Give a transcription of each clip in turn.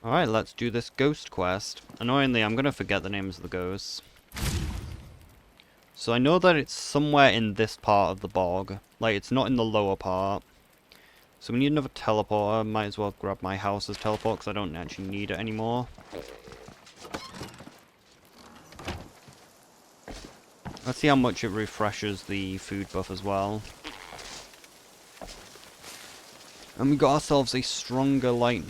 Alright, let's do this ghost quest. Annoyingly, I'm gonna forget the names of the ghosts. So I know that it's somewhere in this part of the bog. Like, it's not in the lower part. So we need another teleporter. Might as well grab my house's teleport, because I don't actually need it anymore. Let's see how much it refreshes the food buff as well. And we got ourselves a stronger light,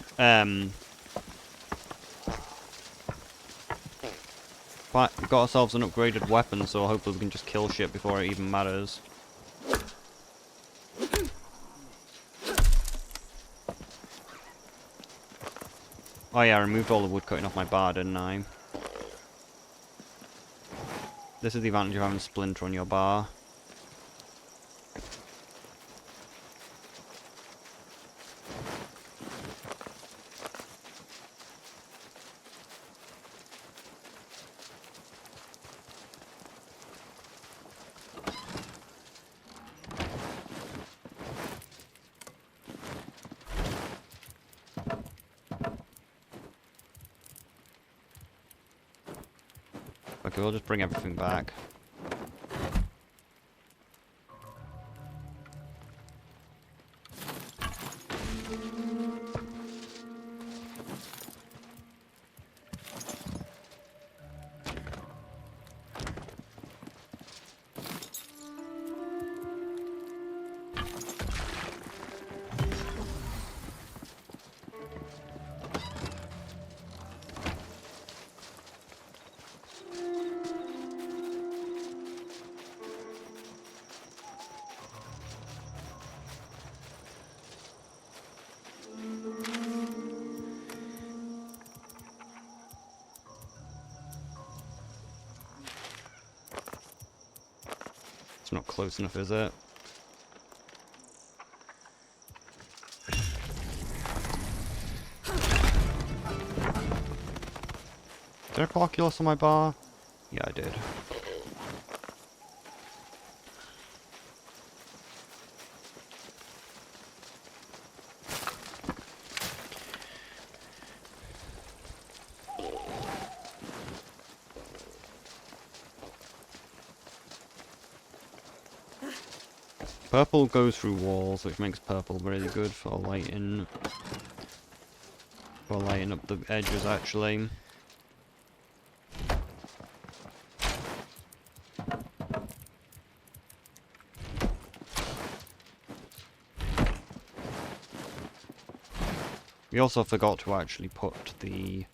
but we got ourselves an upgraded weapon, so hopefully we can just kill shit before it even matters. Oh yeah, I removed all the wood cutting off my bar, didn't I? This is the advantage of having a splinter on your bar. Okay, we'll just bring everything back. It's not close enough, is it? Did I put Oculus on my bar? Yeah, I did. Purple goes through walls, which makes purple really good for lighting up the edges, actually. We also forgot to actually put the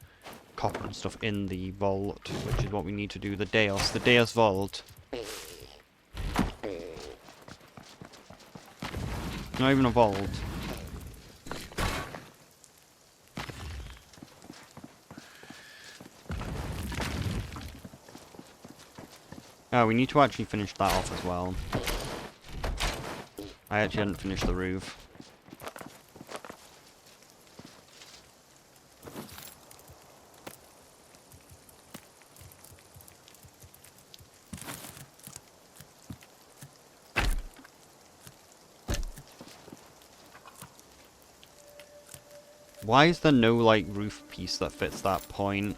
copper and stuff in the vault, which is what we need to do. The Deus vault. Not even a vault. Oh, we need to actually finish that off as well. I actually hadn't finished the roof. Why is there no, like, roof piece that fits that point?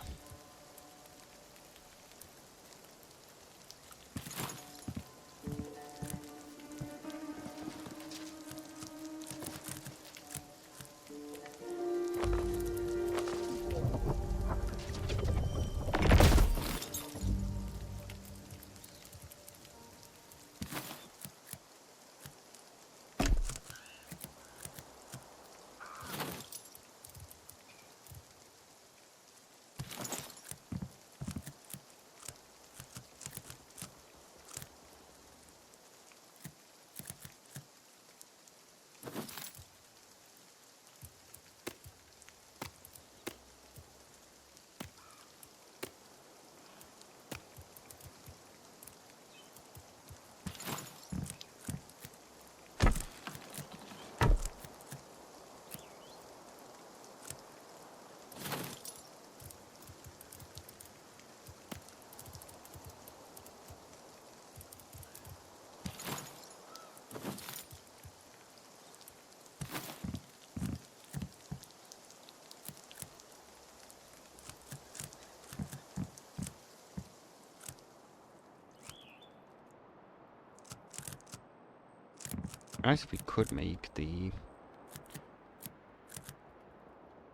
Nice if we could make the...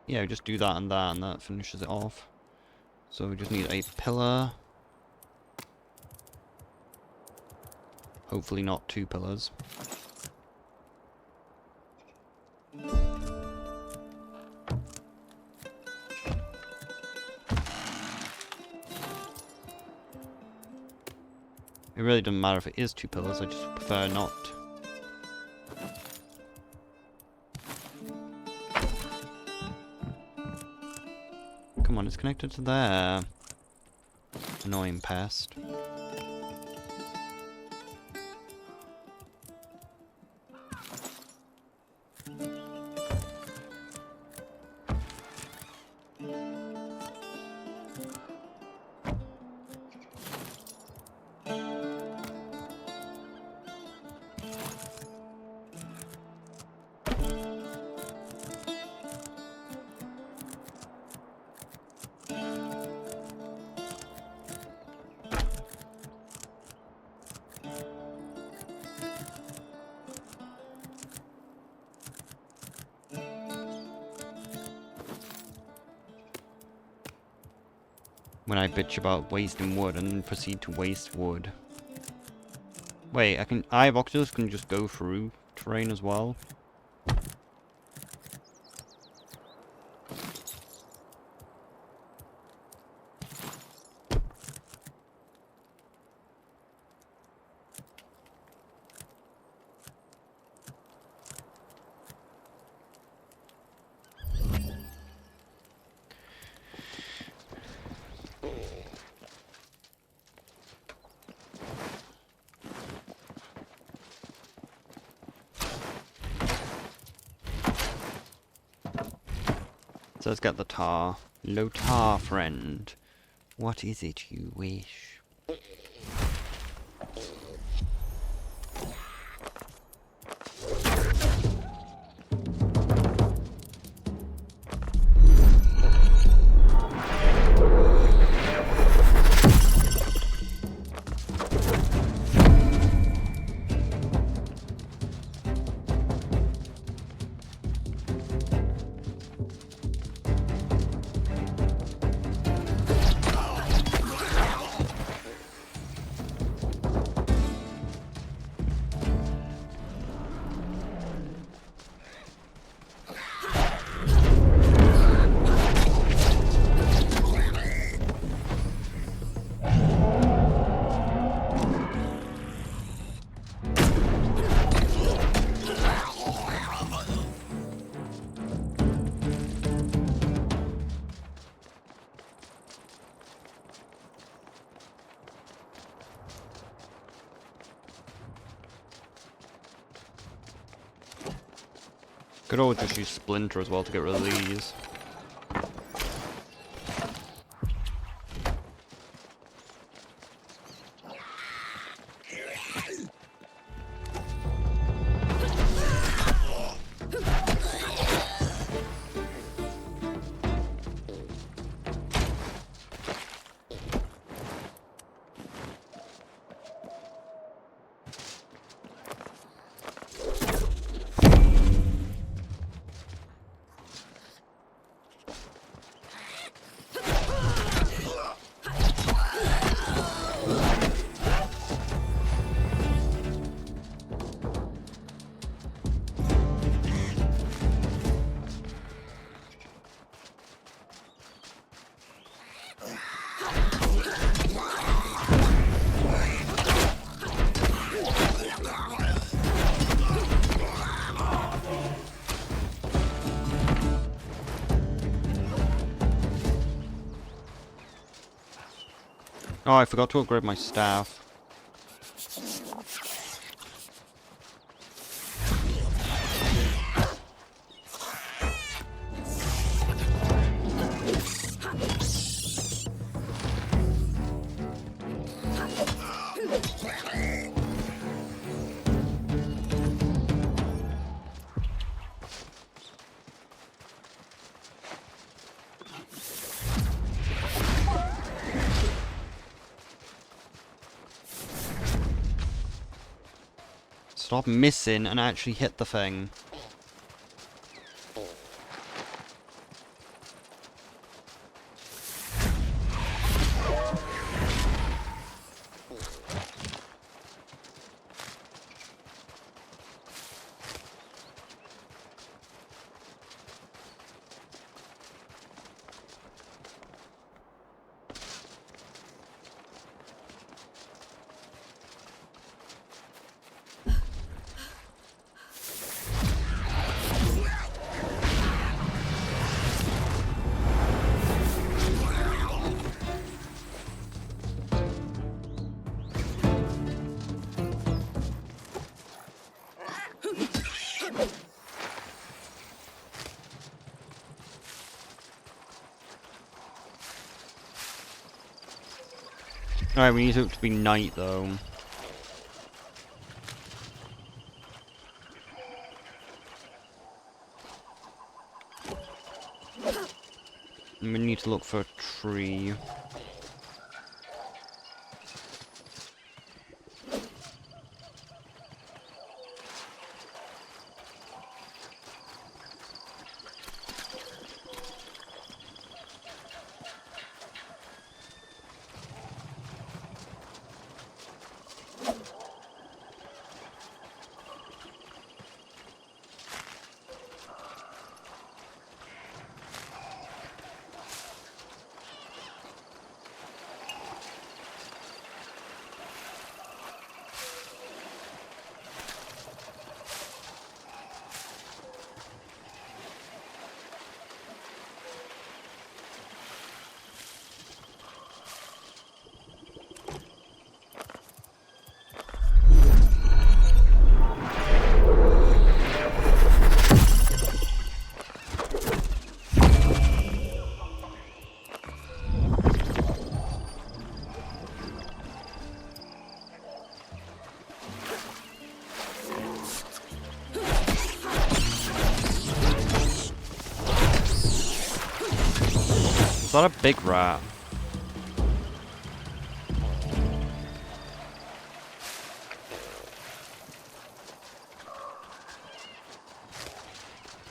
Yeah, just do that, and that finishes it off. So we just need a pillar. Hopefully not 2 pillars. It really doesn't matter if it is 2 pillars, I just prefer not. Come on, it's connected to there. Annoying pest. When I bitch about wasting wood and then proceed to waste wood. Wait, I have octopus can just go through terrain as well. So let's get the tar. Low tar, friend. What is it you wish? Could always just use Splinter as well to get rid of these. Oh, I forgot to upgrade my staff. Stop missing and actually hit the thing. Alright, we need it to be night though. And we need to look for a tree. Is that a big rat?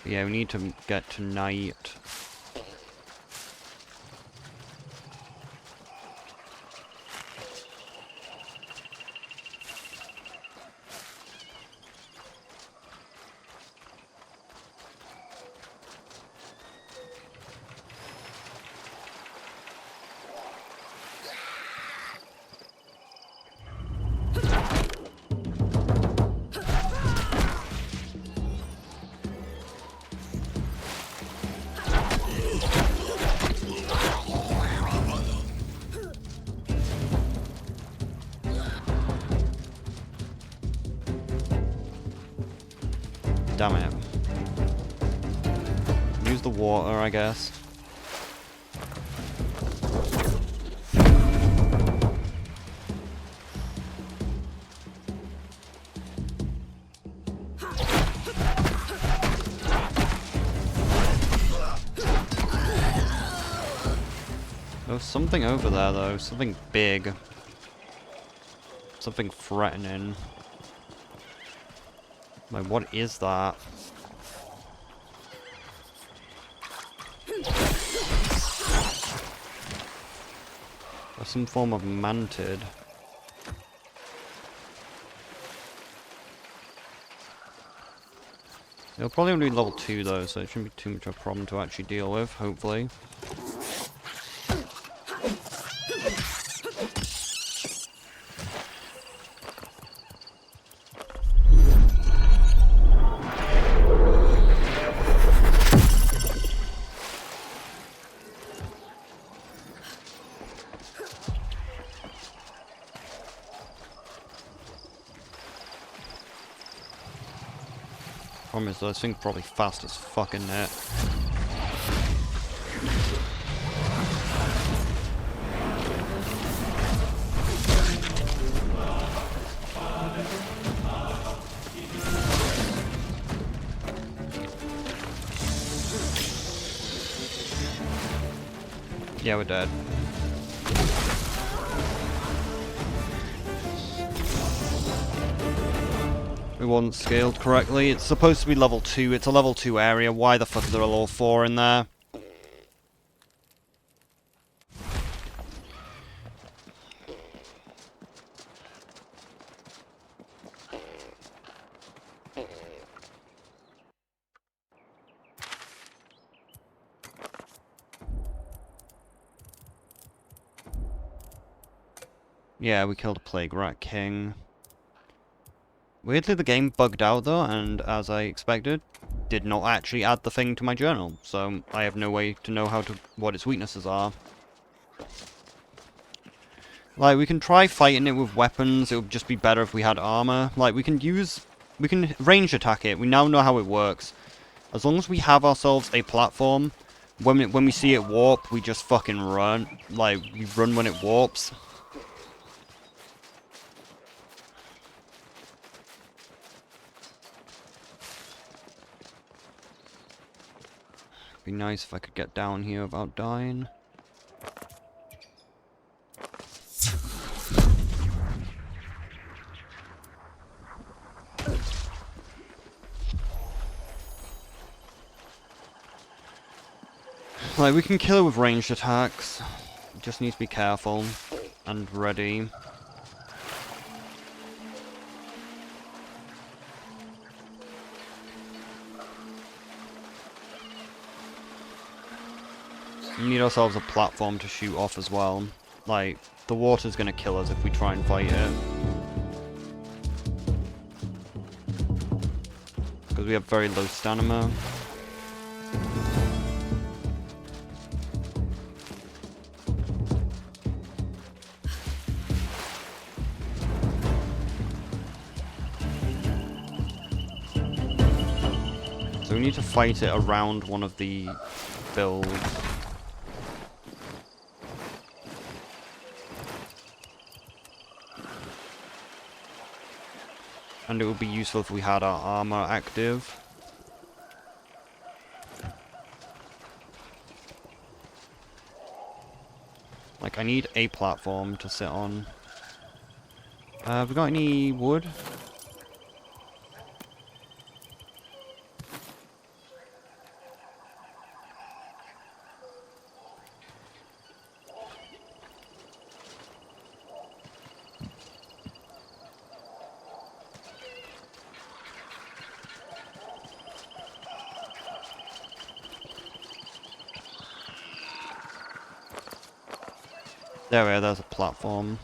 Yeah, we need to get to night. Damn it. Use the water, I guess. There's something over there, though. Something big. Something threatening. Like, what is that? There's some form of mantid. It'll probably only be level 2 though, so it shouldn't be too much of a problem to actually deal with, hopefully. Problem is, this thing's probably fast as fucking it. Yeah, we're dead. It wasn't scaled correctly. It's supposed to be level 2. It's a level 2 area. Why the fuck is there a level 4 in there? Yeah, we killed a Plague Rat King. Weirdly, the game bugged out though, and as I expected, did not actually add the thing to my journal, so I have no way to know what its weaknesses are. Like, we can try fighting it with weapons. It would just be better if we had armor. Like, we can range attack it. We now know how it works. As long as we have ourselves a platform, when we see it warp, we just fucking run. Like, we run when it warps. Be nice if I could get down here without dying. Like, we can kill it with ranged attacks. Just need to be careful and ready. We need ourselves a platform to shoot off as well. Like, the water's gonna kill us if we try and fight it. Because we have very low stamina. So we need to fight it around one of the builds. And it would be useful if we had our armor active. Like, I need a platform to sit on. Have we got any wood? There we are, there's a platform.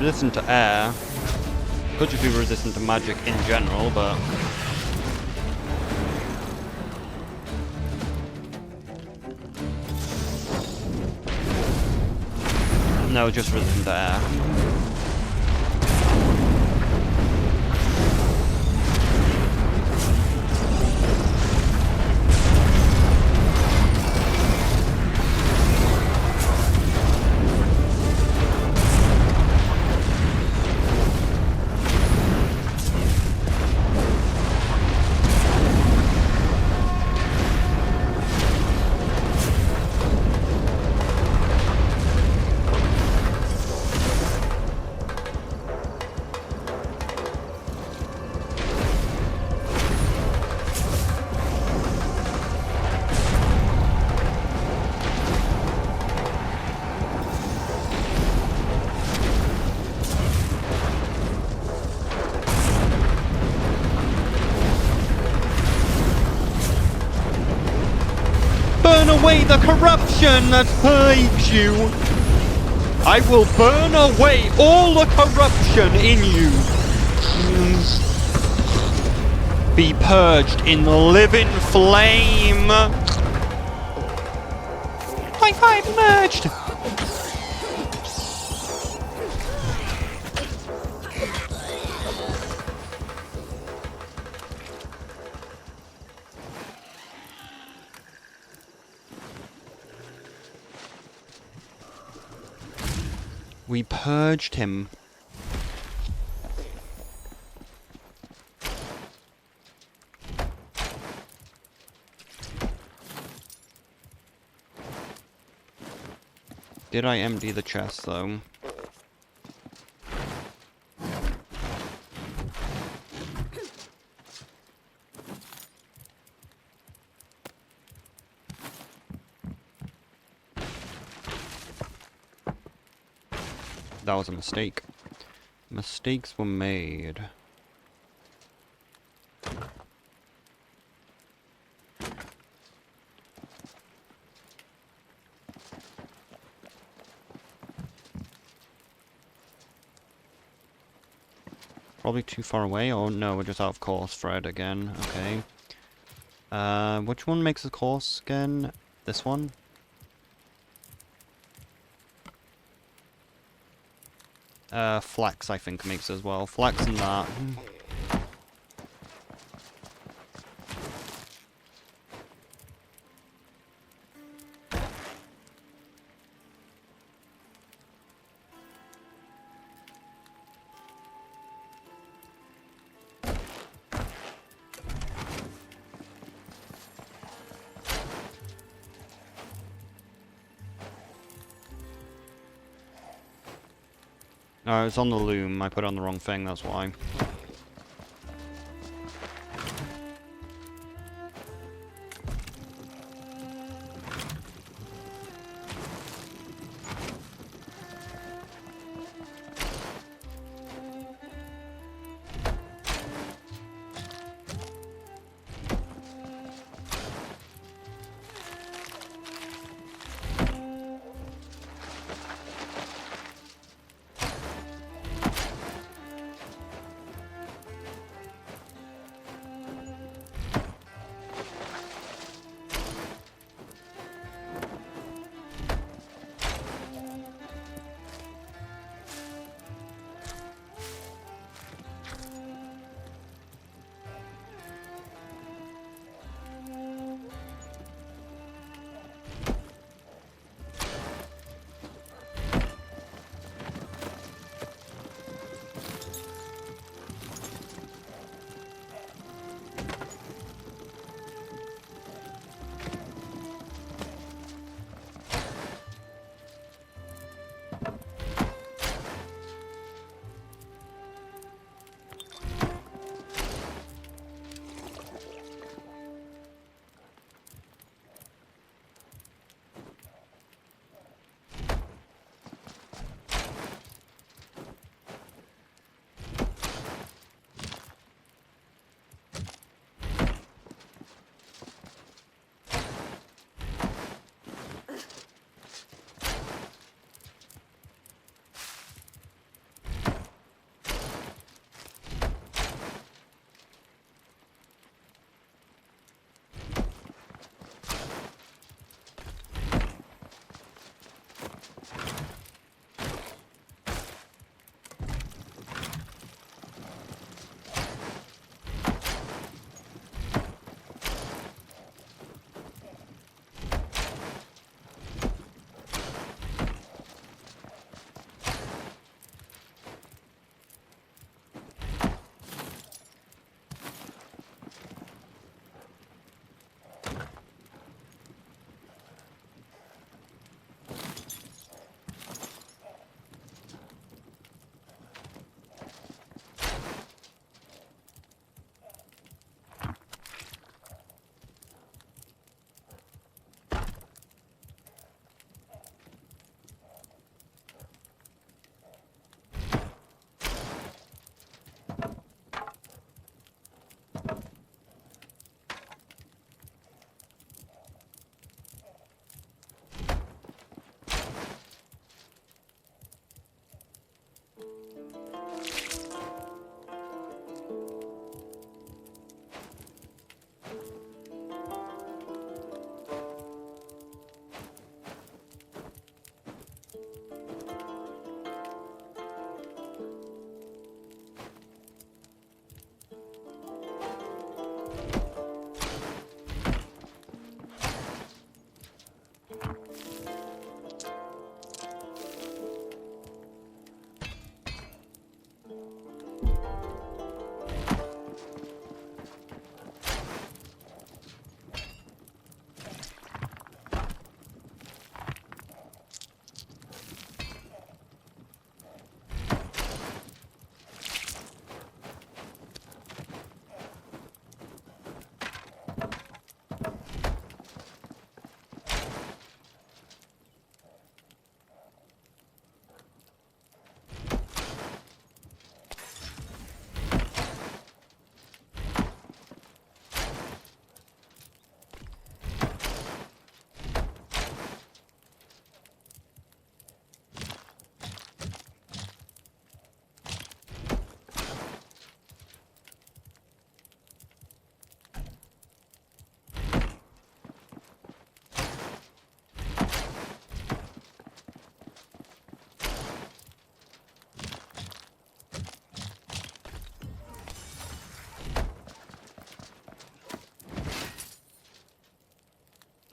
resistant to air. Could just be resistant to magic in general, but... No, just resistant to air. Burn away the corruption that plagues you! I will burn away all the corruption in you! Be purged in the living flame! High five merged! We purged him. Did I empty the chest, though? That was a mistake. Mistakes were made. Probably too far away. Oh no, we're just out of course thread again. Okay. Which one makes the course again? This one? Flex, I think, makes as well. Flex and that. No, it's on the loom. I put on the wrong thing, that's why.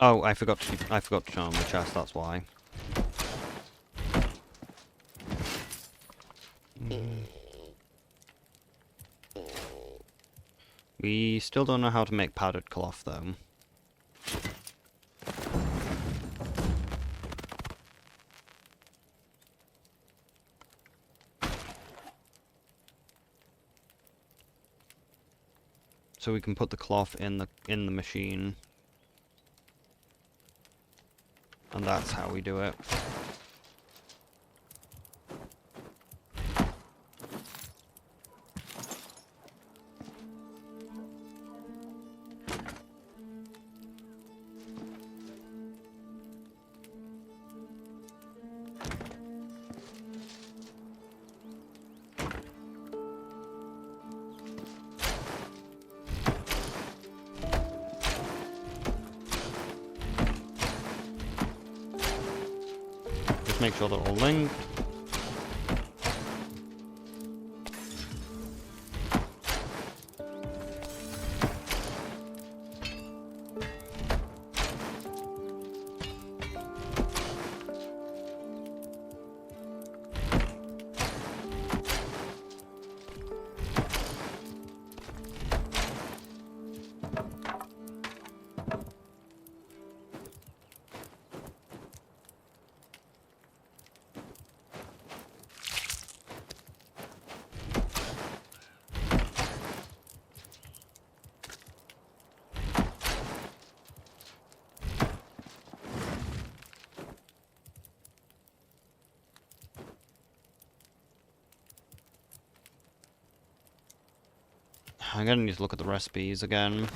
Oh, I forgot to charm the chest, that's why. We still don't know how to make padded cloth, though. So we can put the cloth in the machine. And that's how we do it. Just make sure they're all linked. I'm gonna need to look at the recipes again.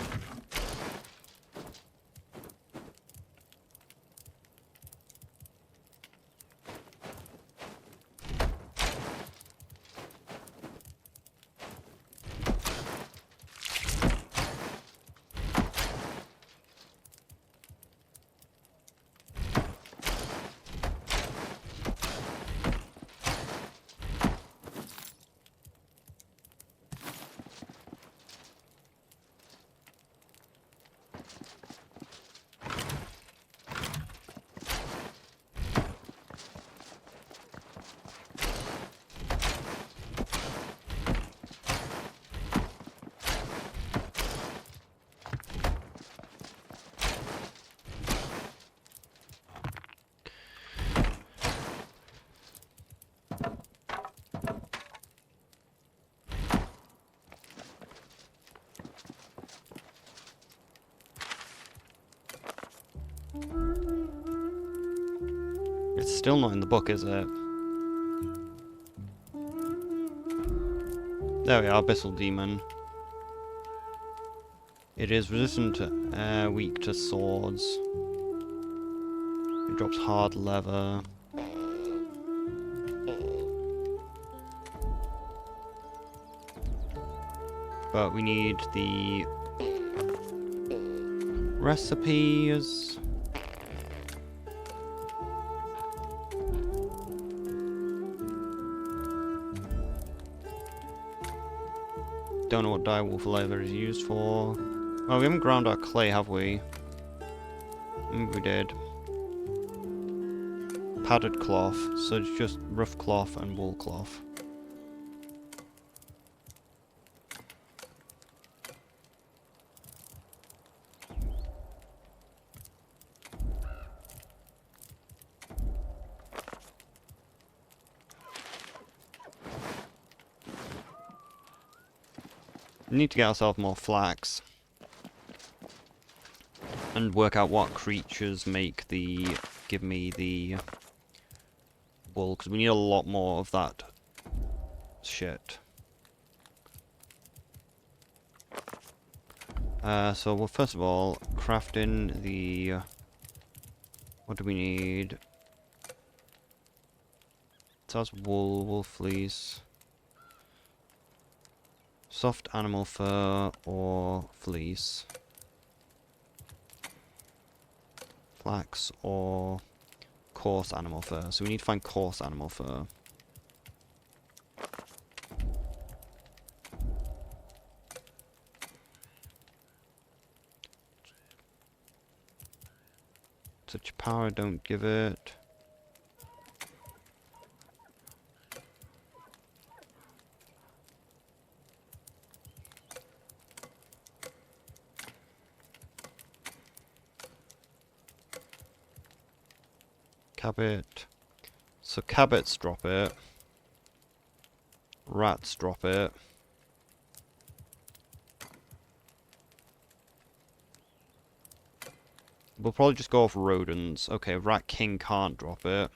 It's still not in the book, is it? There we are, Abyssal Demon. It is resistant to weak to swords. It drops hard leather. But we need the recipes. Don't know what direwolf leather is used for. Oh, we haven't ground our clay, have we? Maybe we did. Padded cloth, so it's just rough cloth and wool cloth. We need to get ourselves more flax. And work out what creatures give me the wool, because we need a lot more of that shit. So well, first of all, crafting the... what do we need? So that's wool fleece. Soft animal fur or fleece. Flax or coarse animal fur. So we need to find coarse animal fur. Touch of power, don't give it. Cabbit. So cabbits drop it. Rats drop it. We'll probably just go off rodents. Okay, Rat King can't drop it.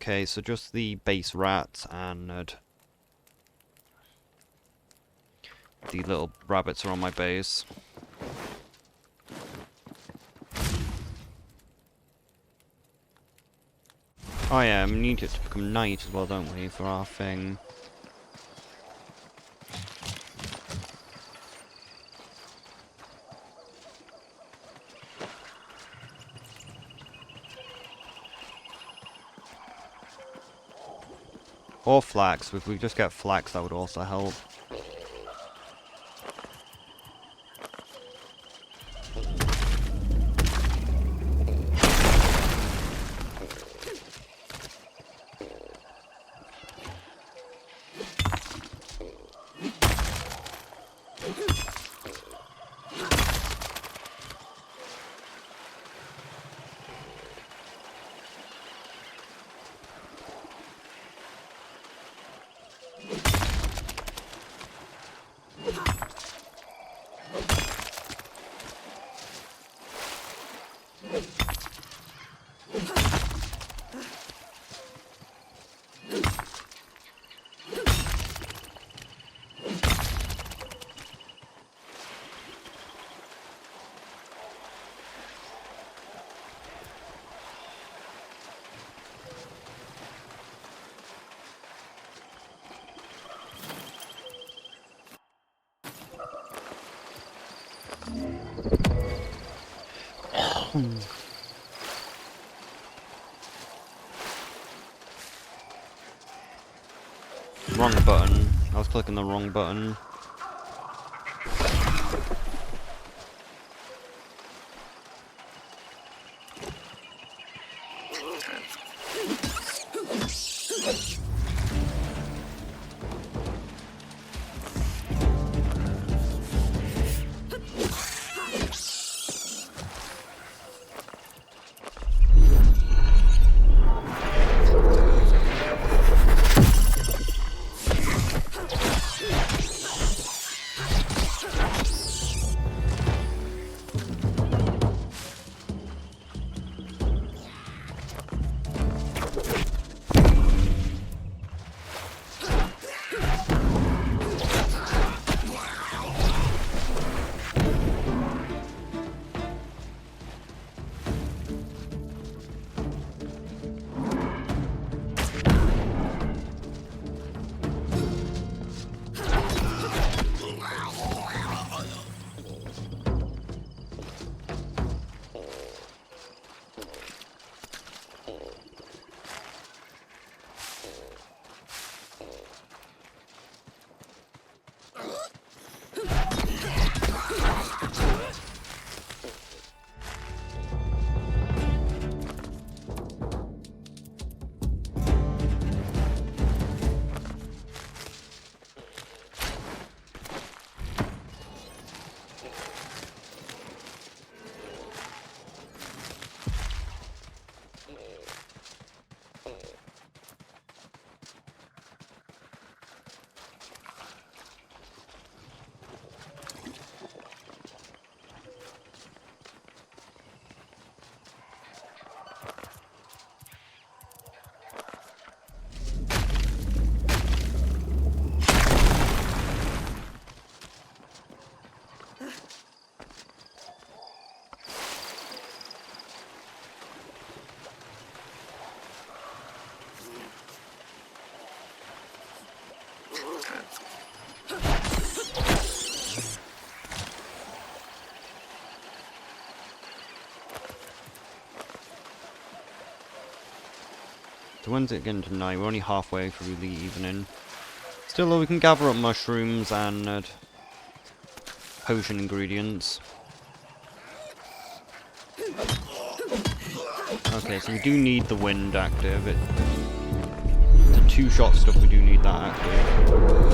Okay, so just the base rats and the little rabbits are on my base. Oh yeah, we need it to become night as well, don't we, for our thing. Or flax. If we just get flax, that would also help. Wrong button. I was clicking the wrong button. So when's it getting to night? We're only halfway through the evening. Still though, we can gather up mushrooms and potion ingredients. Okay, so we do need the wind active. The two-shot stuff, we do need that active.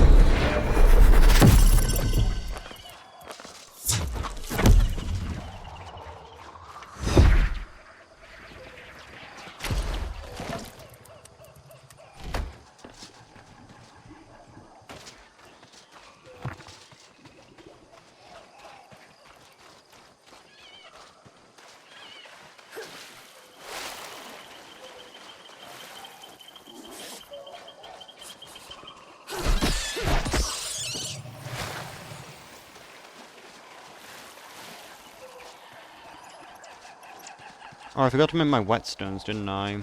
Oh, I forgot to make my whetstones, didn't I?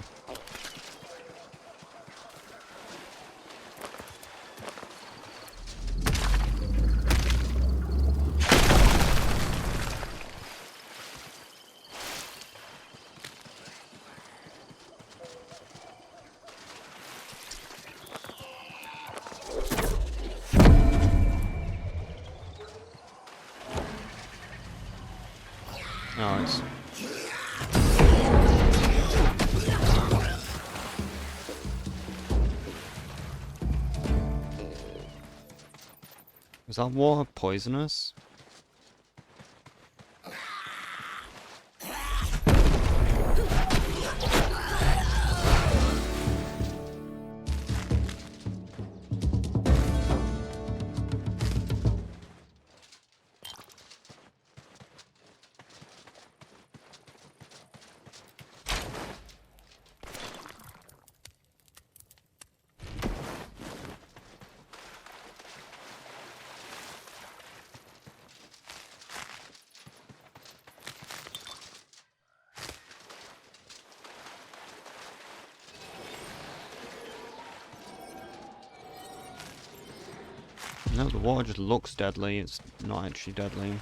Oh, it's... Is that water poisonous? No, the water just looks deadly, it's not actually deadly.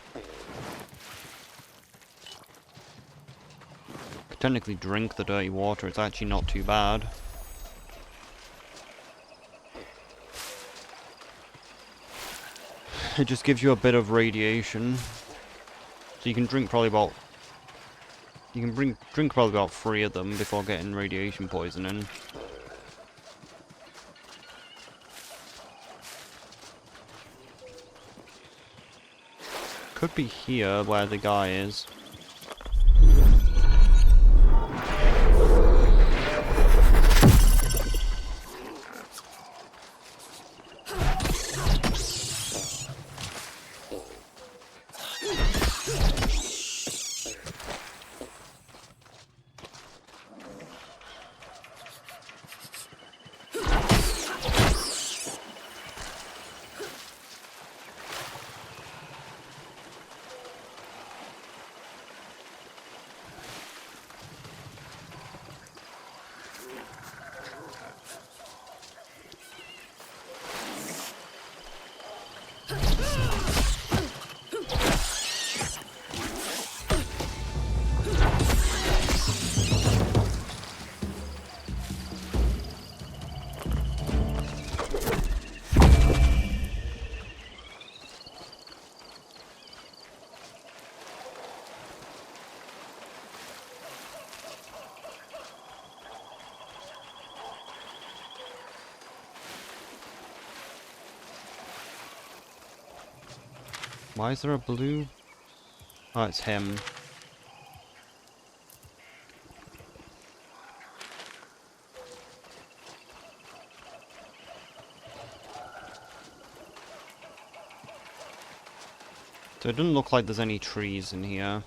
Could technically drink the dirty water, it's actually not too bad. It just gives you a bit of radiation. So you can drink probably about... You can drink probably about 3 of them before getting radiation poisoning. Could be here, where the guy is. Why is there a blue? Oh, it's him. So it doesn't look like there's any trees in here.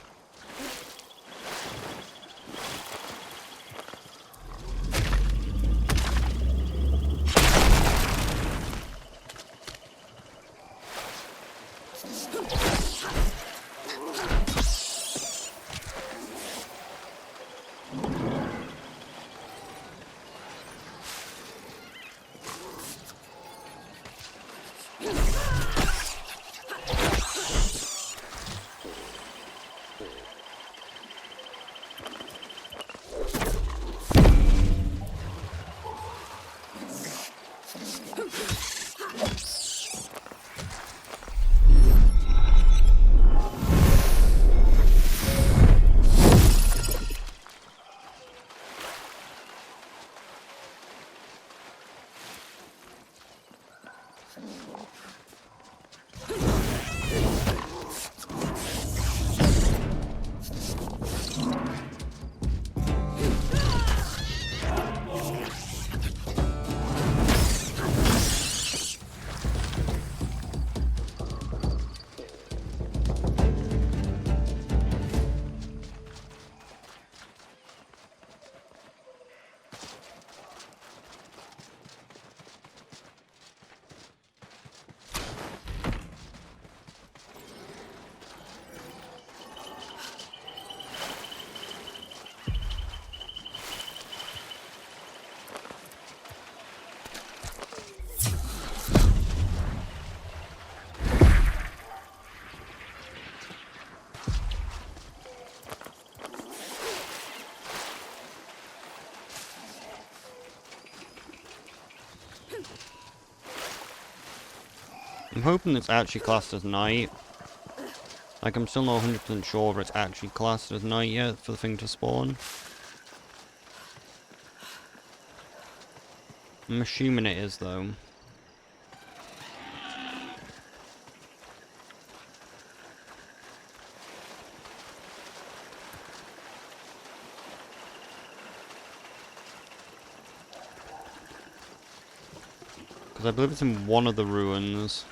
I'm hoping it's actually classed as night. Like, I'm still not 100% sure if it's actually classed as night yet for the thing to spawn. I'm assuming it is, though. Because I believe it's in one of the ruins.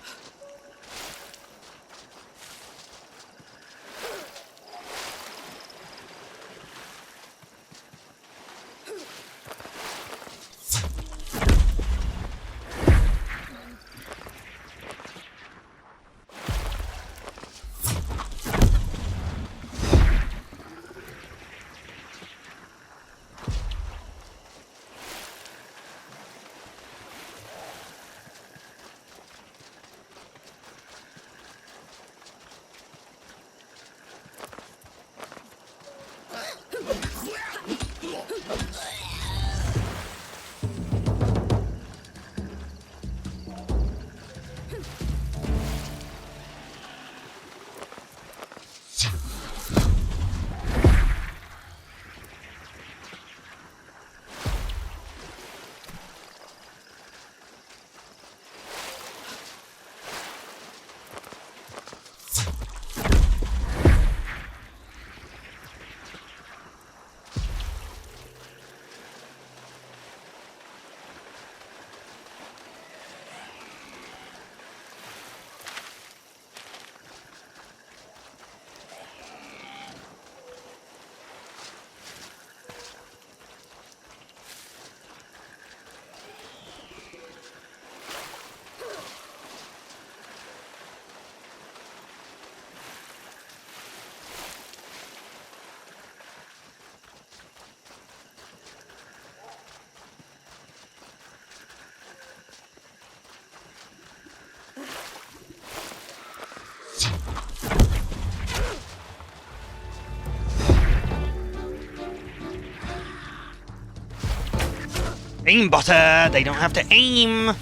Aimbotter! They don't have to aim!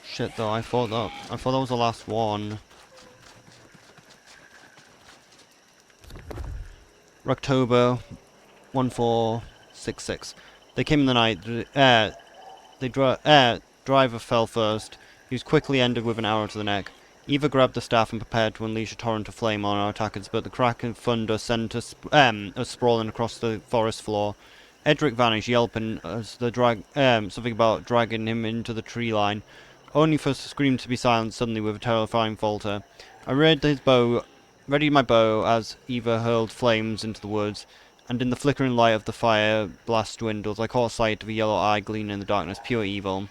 Shit though, I thought that was the last one. October 1466. They came in the night. Driver fell first. He was quickly ended with an arrow to the neck. Eva grabbed the staff and prepared to unleash a torrent of flame on our attackers, but the crack of thunder sent us sprawling across the forest floor. Edric vanished, yelping as the something about dragging him into the tree line, only for the scream to be silenced suddenly with a terrifying falter. I readied my bow as Eva hurled flames into the woods, and in the flickering light of the fire blast dwindles, I caught sight of a yellow eye gleaming in the darkness, pure evil.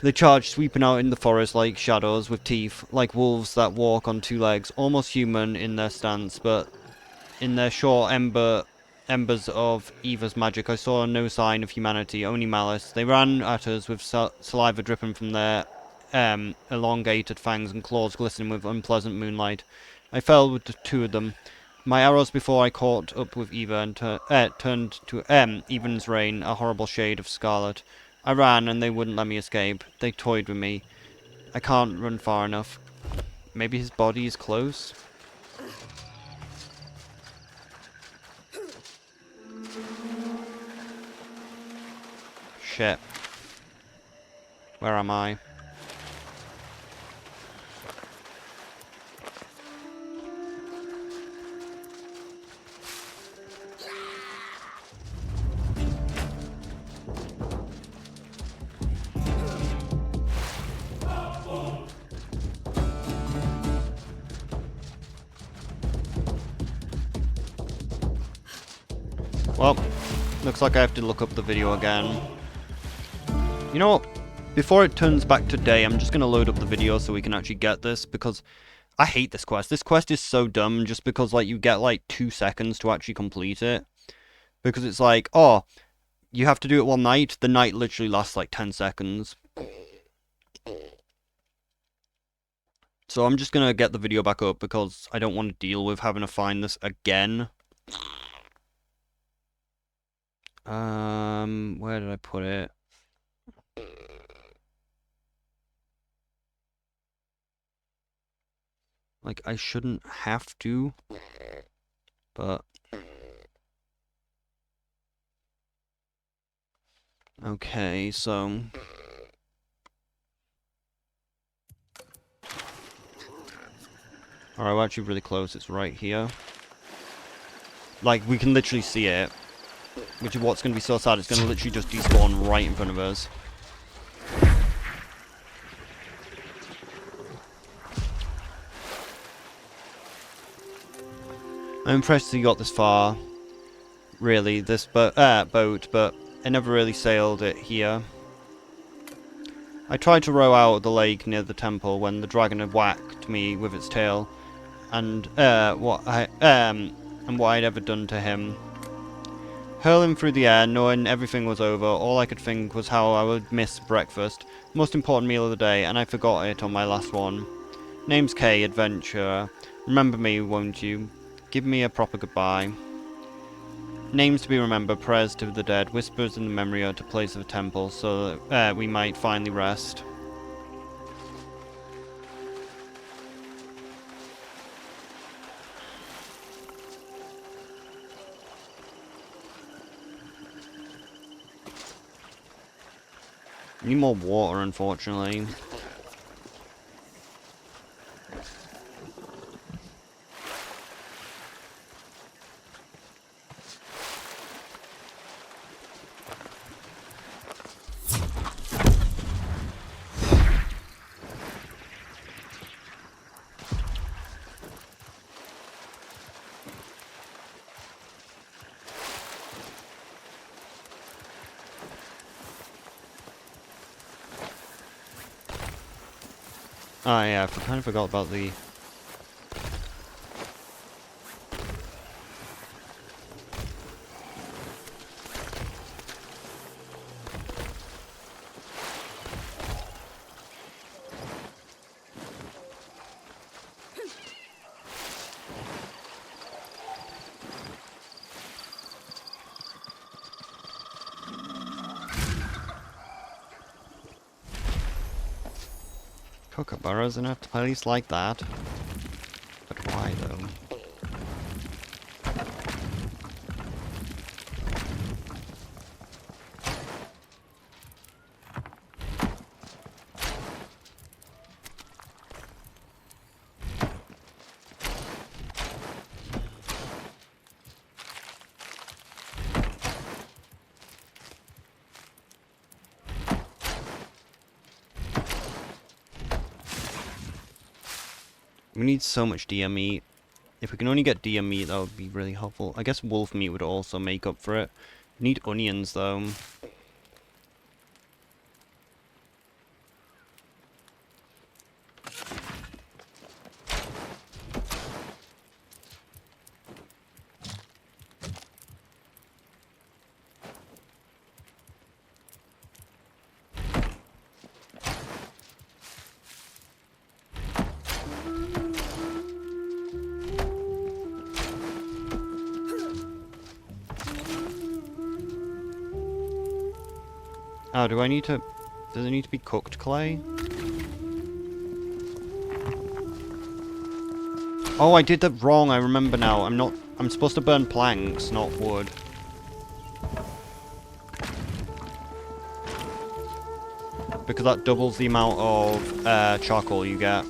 They charged, sweeping out in the forest like shadows with teeth, like wolves that walk on two legs, almost human in their stance, but in their short embers of Eva's magic, I saw no sign of humanity, only malice. They ran at us with saliva dripping from their elongated fangs and claws glistening with unpleasant moonlight. I fell with the two of them. My arrows before I caught up with Eva and turned to Evan's rain, a horrible shade of scarlet. I ran and they wouldn't let me escape. They toyed with me. I can't run far enough. Maybe his body is close? Shit. Where am I? Well, looks like I have to look up the video again. You know what? Before it turns back to day, I'm just going to load up the video so we can actually get this, because I hate this quest. This quest is so dumb just because, like, you get, like, 2 seconds to actually complete it. Because it's like, oh, you have to do it one night. The night literally lasts, like, 10 seconds. So I'm just gonna get the video back up because I don't want to deal with having to find this again. Where did I put it? Like, I shouldn't have to, but... Okay, so... Alright, we're actually really close. It's right here. Like, we can literally see it. Which is what's going to be so sad. It's going to literally just despawn right in front of us. I'm impressed that you got this far. Really, this boat, but I never really sailed it here. I tried to row out of the lake near the temple when the dragon had whacked me with its tail, and what I'd ever done to him. Hurling through the air, knowing everything was over, all I could think was how I would miss breakfast, most important meal of the day, and I forgot it on my last one. Name's Kay, adventurer. Remember me, won't you? Give me a proper goodbye. Names to be remembered, prayers to the dead, whispers in the memory at a place of a temple, so that we might finally rest. Need more water, unfortunately. Oh yeah, I kind of forgot about the... Kookaburras in a place like that. But why though? We need so much deer meat. If we can only get deer meat, that would be really helpful. I guess wolf meat would also make up for it. We need onions, though. Oh, do I need to... Does it need to be cooked clay? Oh, I did that wrong, I remember now. I'm supposed to burn planks, not wood. Because that doubles the amount of charcoal you get.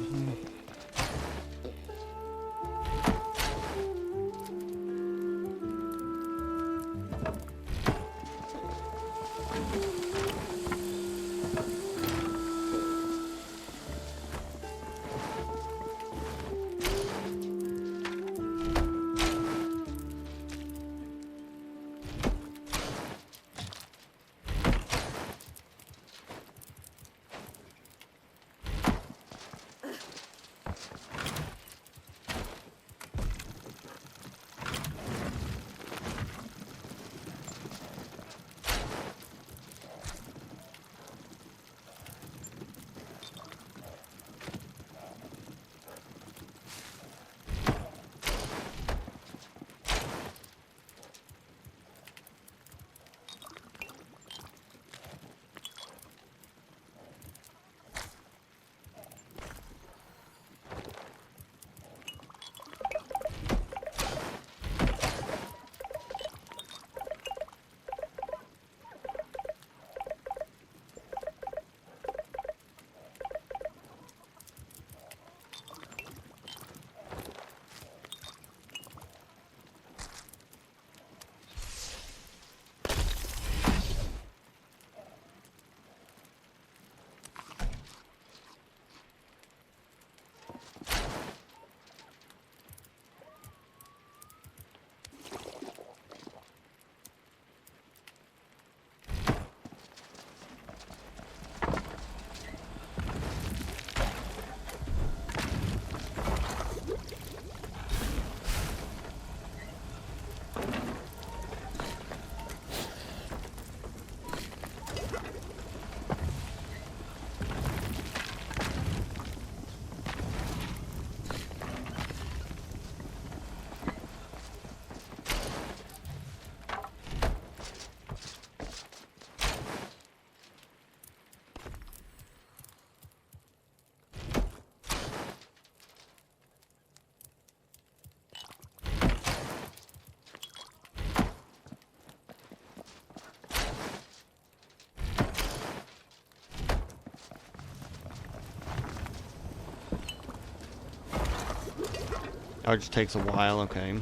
Oh, it just takes a while, okay.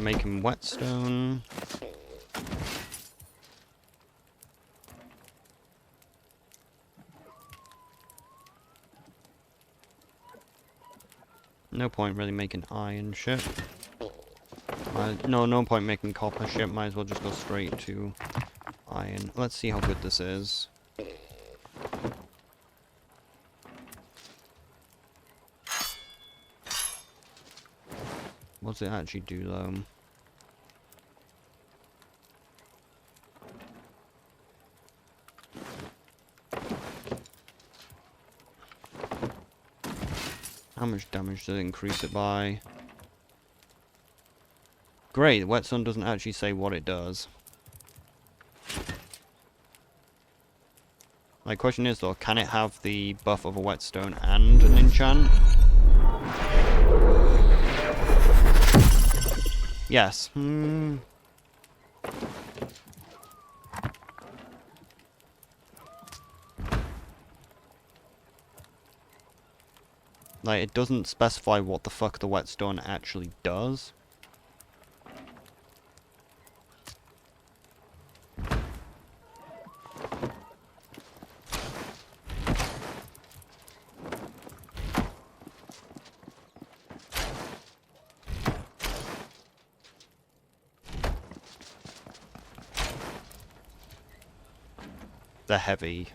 Making whetstone. No point really making iron shit. No point making copper shit. Might as well just go straight to iron. Let's see how good this is. What does it actually do though? How much damage does it increase it by? Great, the whetstone doesn't actually say what it does. My question is though, can it have the buff of a whetstone and an enchant? Yes. Like, it doesn't specify what the fuck the whetstone actually does. They're heavy.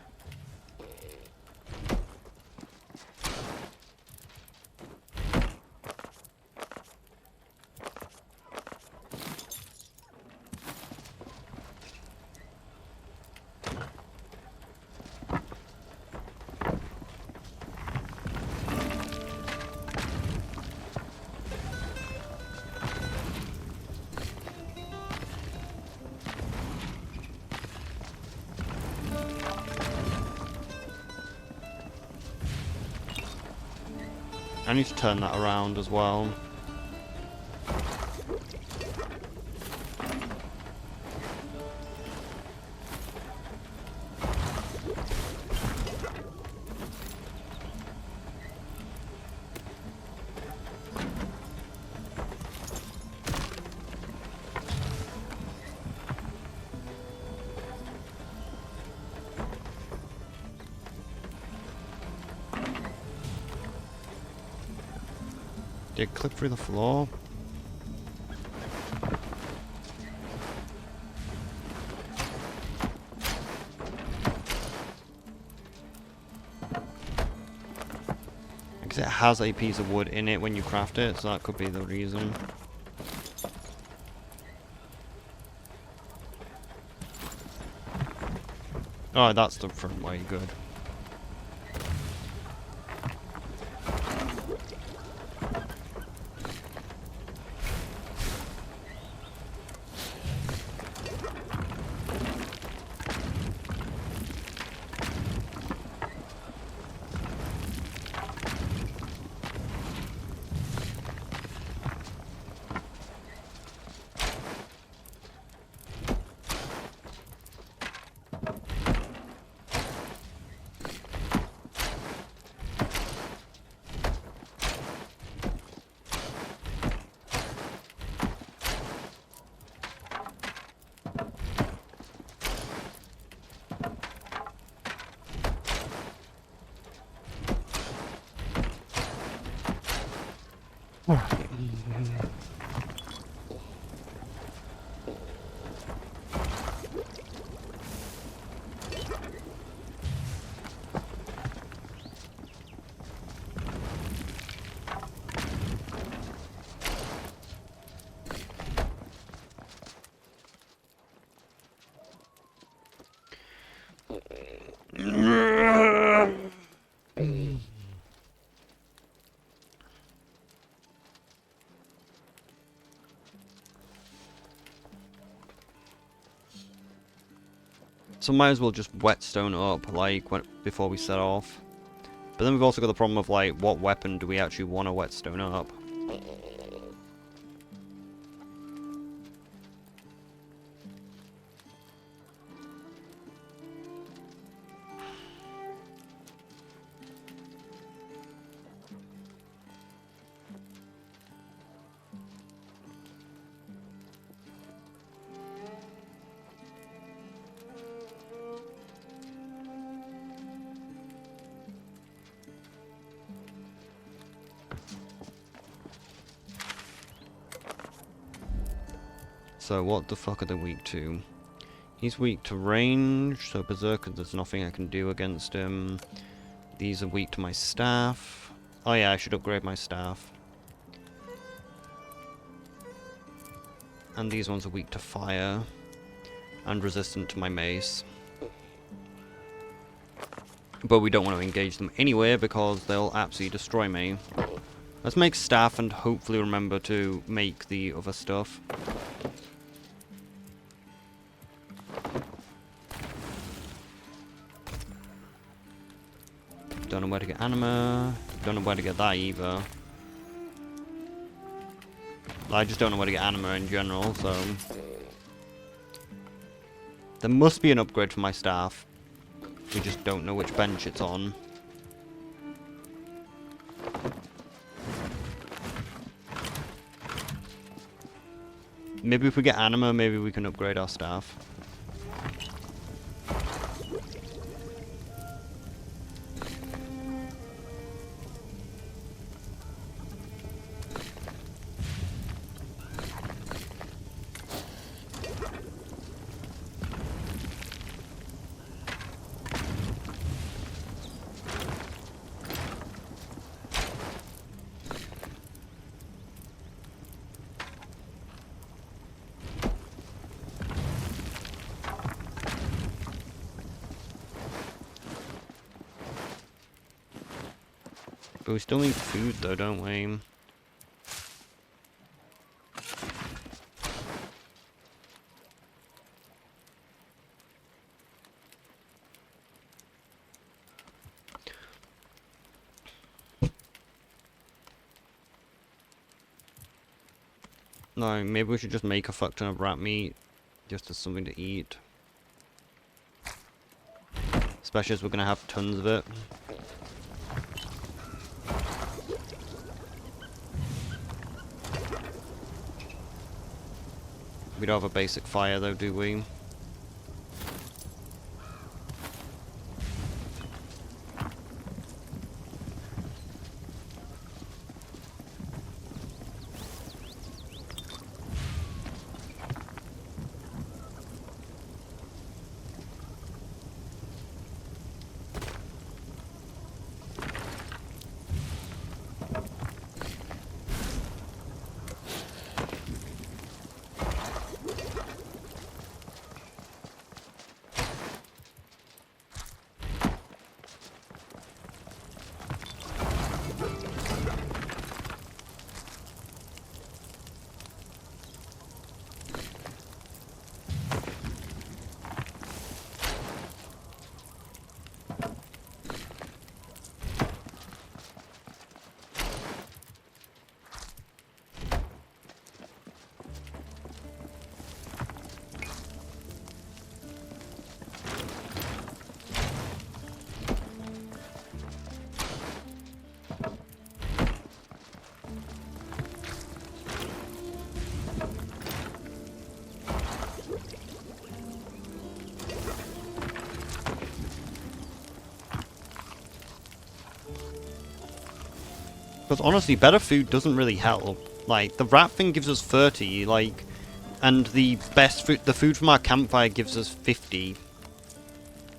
I need to turn that around as well. Did it clip through the floor? Because it has a piece of wood in it when you craft it, so that could be the reason. Oh, that's the front way, good. So might as well just whetstone up, like, before we set off. But then we've also got the problem of, like, what weapon do we actually want to whetstone up? So what the fuck are they weak to? He's weak to range, so Berserker, there's nothing I can do against him. These are weak to my staff. Oh yeah, I should upgrade my staff. And these ones are weak to fire. And resistant to my mace. But we don't want to engage them anyway because they'll absolutely destroy me. Let's make staff and hopefully remember to make the other stuff. Don't know where to get anima. Don't know where to get that either. I just don't know where to get anima in general, so... There must be an upgrade for my staff. We just don't know which bench it's on. Maybe if we get anima, maybe we can upgrade our staff. But we still need food though, don't we? No, maybe we should just make a fuck ton of rat meat. Just as something to eat. Especially as we're gonna have tons of it. We don't have a basic fire though, do we? Because honestly, better food doesn't really help. Like, the rat thing gives us 30, like, and the best food, the food from our campfire gives us 50.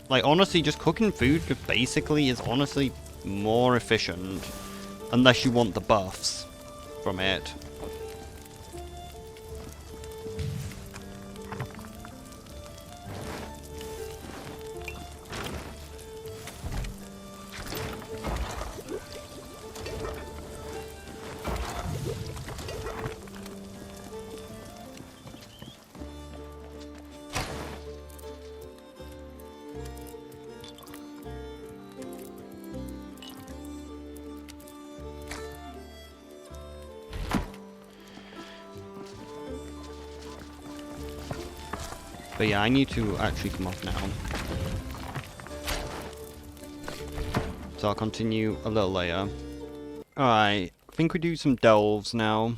Like, honestly, just cooking food just basically is honestly more efficient. Unless you want the buffs from it. But yeah, I need to actually come off now. So I'll continue a little later. Alright, I think we do some delves now.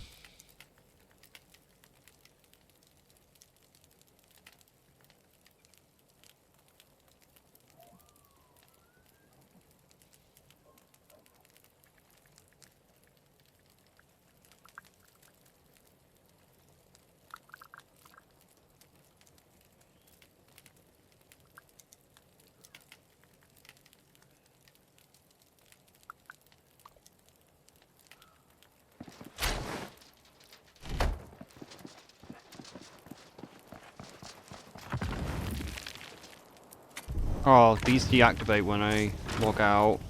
Oh, these deactivate when I log out.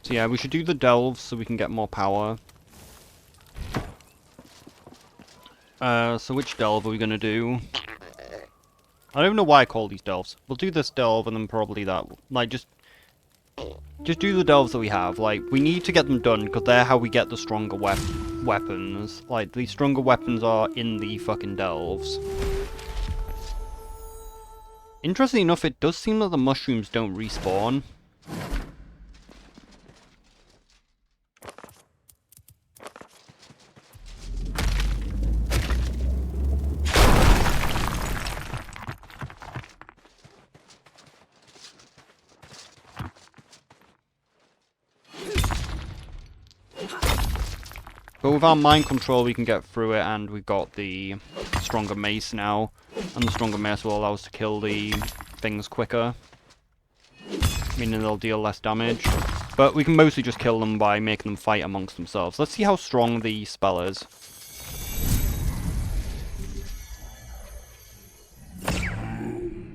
So yeah, we should do the delves so we can get more power. So which delve are we gonna do? I don't even know why I call these delves. We'll do this delve and then probably that. Like, just do the delves that we have. Like, we need to get them done because they're how we get the stronger weapons. Like, the stronger weapons are in the fucking delves. Interestingly enough, it does seem that the mushrooms don't respawn. But with our mind control we can get through it, and we've got the stronger mace now. And the stronger mace will allow us to kill the things quicker. Meaning they'll deal less damage. But we can mostly just kill them by making them fight amongst themselves. Let's see how strong the spell is.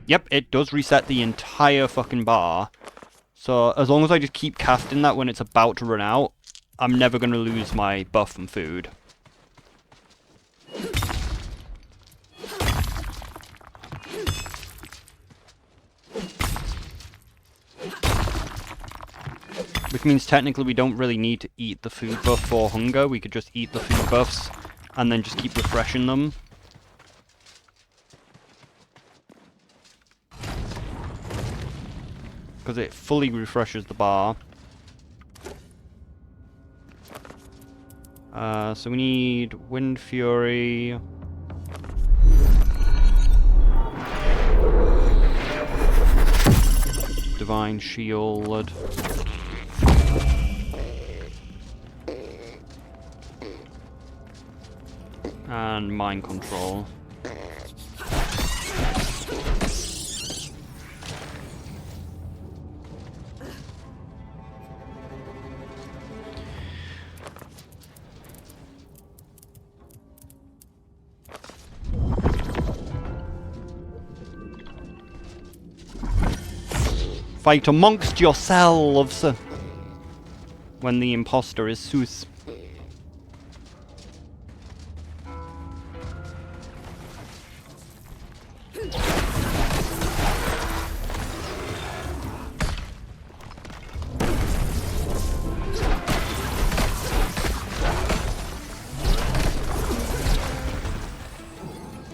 Yep, it does reset the entire fucking bar. So as long as I just keep casting that when it's about to run out, I'm never going to lose my buff and food. Which means technically we don't really need to eat the food buff for hunger. We could just eat the food buffs and then just keep refreshing them. Because it fully refreshes the bar. So we need Wind Fury. Divine Shield. And Mind Control. Fight amongst yourselves when the imposter is Zeus.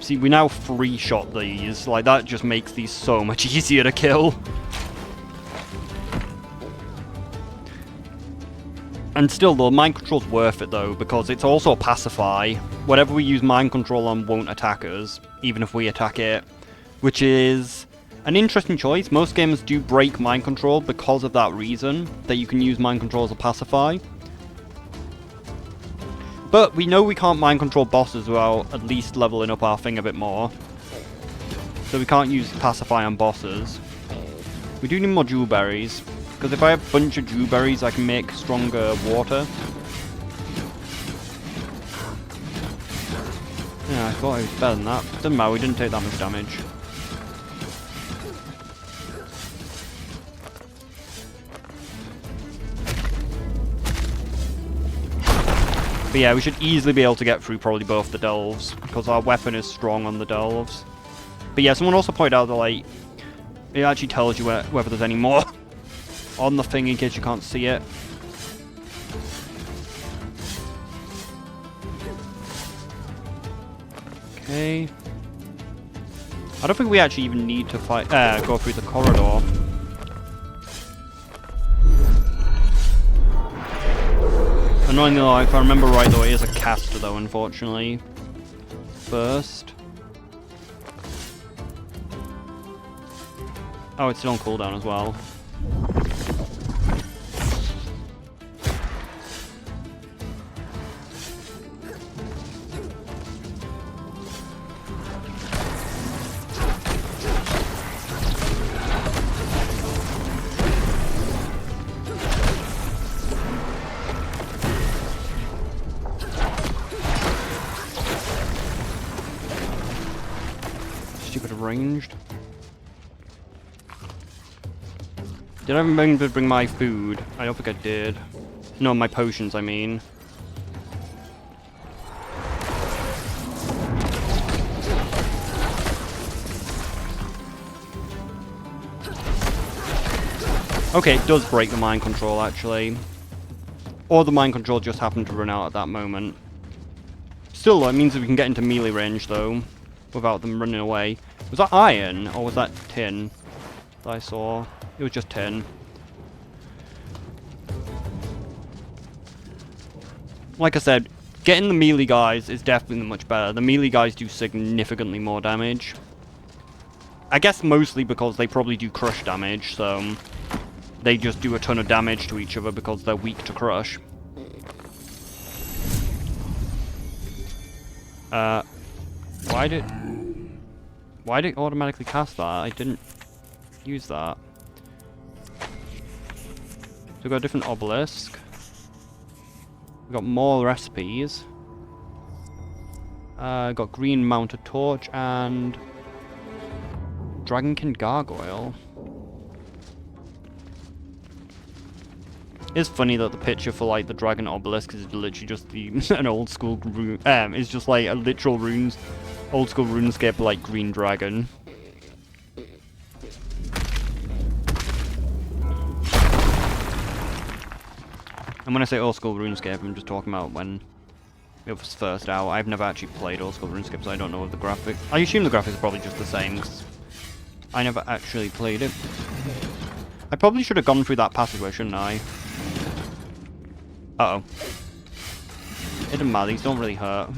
See, we now free-shot these. Like, that just makes these so much easier to kill. And still, though, mind control's worth it, though, because it's also a pacify. Whatever we use mind control on won't attack us, even if we attack it. Which is an interesting choice. Most games do break mind control because of that reason, that you can use mind control as a pacify. But we know we can't mind control bosses without at least leveling up our thing a bit more. So we can't use pacify on bosses. We do need more jewelberries. Because if I have a bunch of dewberries, I can make stronger water. Yeah, I thought it was better than that. Doesn't matter, we didn't take that much damage. But yeah, we should easily be able to get through probably both the delves, because our weapon is strong on the delves. But yeah, someone also pointed out that, like, it actually tells you whether there's any more. on the thing in case you can't see it. Okay. I don't think we actually even need to fight. Go through the corridor. Annoyingly, if I remember right, though, it is a caster, though, unfortunately. First. Oh, it's still on cooldown as well. Stupid ranged. Did I remember to bring my food? I don't think I did. No, my potions, I mean. Okay, it does break the mind control, actually. Or the mind control just happened to run out at that moment. Still, that means that we can get into melee range, though, without them running away. Was that iron, or was that tin that I saw? It was just tin. Like I said, getting the melee guys is definitely much better. The melee guys do significantly more damage. I guess mostly because they probably do crush damage, so they just do a ton of damage to each other because they're weak to crush. Why did it automatically cast that? I didn't use that. So we've got a different obelisk. We've got more recipes. Got green mounted torch and dragonkin gargoyle. It's funny that the picture for like the dragon obelisk is literally just an old school it's just like a literal old school RuneScape like green dragon. And when I say old school RuneScape, I'm just talking about when it was first out. I've never actually played old school RuneScape, so I don't know what the graphics. I assume the graphics are probably just the same, because I never actually played it. I probably should have gone through that passageway, shouldn't I? Uh-oh. It doesn't matter, these don't really hurt.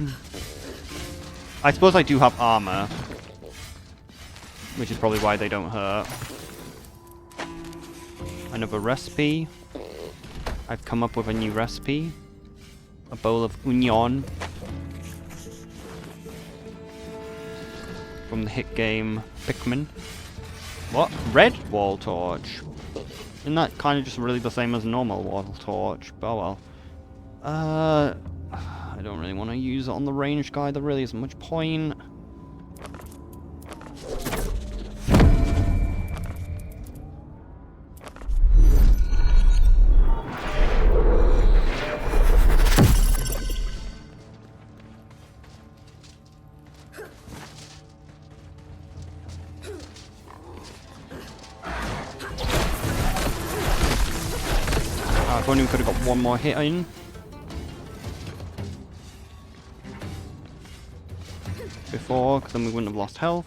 I suppose I do have armor, which is probably why they don't hurt. Another recipe. I've come up with a new recipe. A bowl of onion. From the hit game Pikmin. What? Red wall torch? Isn't that kind of just really the same as normal wall torch? But oh well. I don't really want to use it on the ranged guy. There really isn't much point. If only we could have got one more hit in. Before, because then we wouldn't have lost health.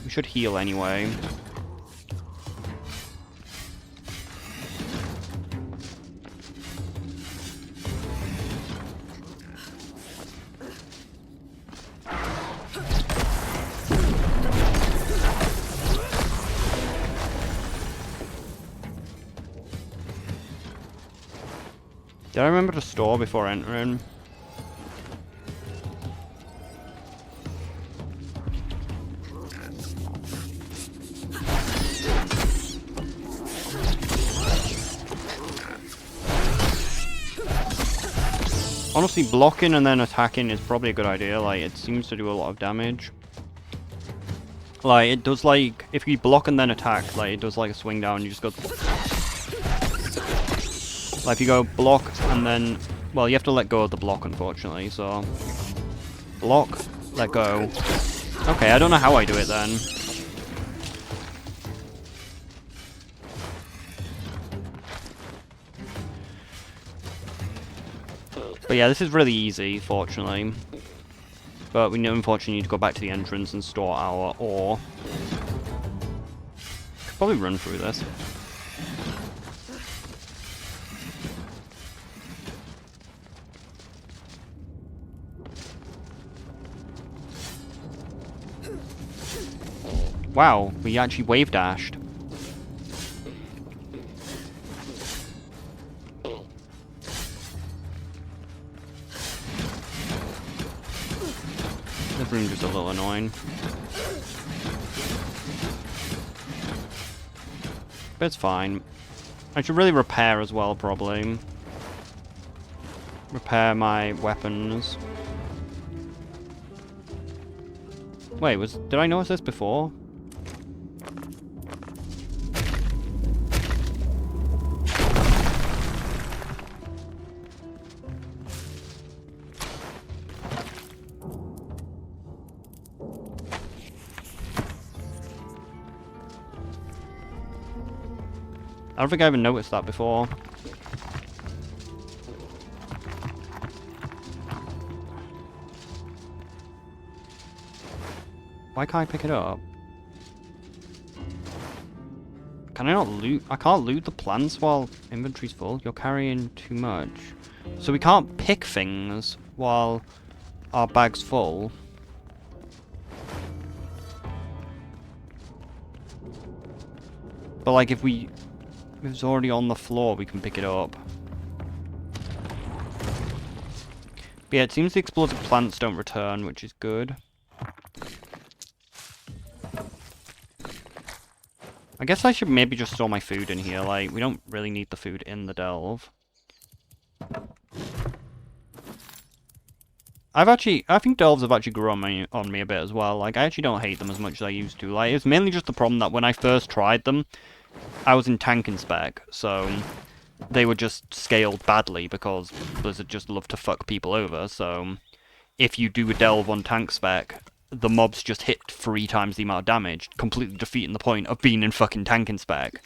We should heal anyway. Did I remember to store before entering? Honestly, blocking and then attacking is probably a good idea. Like, it seems to do a lot of damage. Like, it does like, if you block and then attack, like, it does like a swing down, you just go... Like, if you go block and then... Well, you have to let go of the block, unfortunately, so... Block, let go. Okay, I don't know how I do it then. But yeah, this is really easy, fortunately. But we know, unfortunately, need to go back to the entrance and store our ore. Could probably run through this. Wow, we actually wave dashed. This room's just a little annoying. But it's fine. I should really repair as well, probably. Repair my weapons. Wait, did I notice this before? I don't think I even noticed that before. Why can't I pick it up? Can I not loot? I can't loot the plants while inventory's full. You're carrying too much. So we can't pick things while our bag's full. But like if it's already on the floor, we can pick it up. But yeah, it seems the explosive plants don't return, which is good. I guess I should maybe just store my food in here, like, we don't really need the food in the delve. I think delves have actually grown on me a bit as well, like, I actually don't hate them as much as I used to, like, it's mainly just the problem that when I first tried them, I was in tanking spec, so they were just scaled badly because Blizzard just love to fuck people over, so if you do a delve on tank spec, the mobs just hit 3 times the amount of damage, completely defeating the point of being in fucking tanking spec.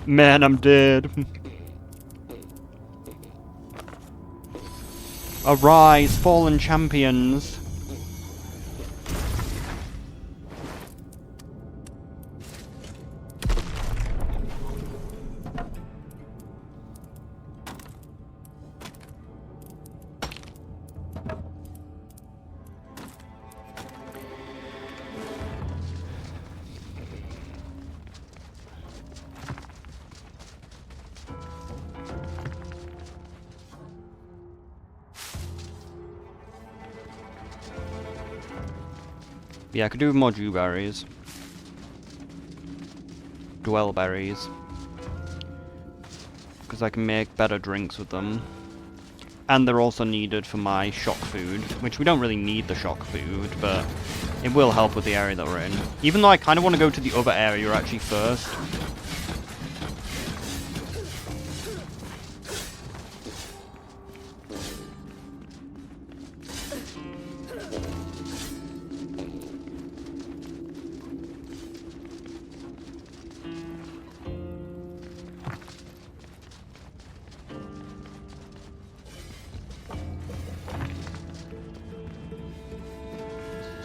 Man, I'm dead. Arise, fallen champions. Yeah, I could do more dewberries. Dwell berries. Because I can make better drinks with them. And they're also needed for my shock food, which we don't really need the shock food, but it will help with the area that we're in. Even though I kind of want to go to the other area actually first.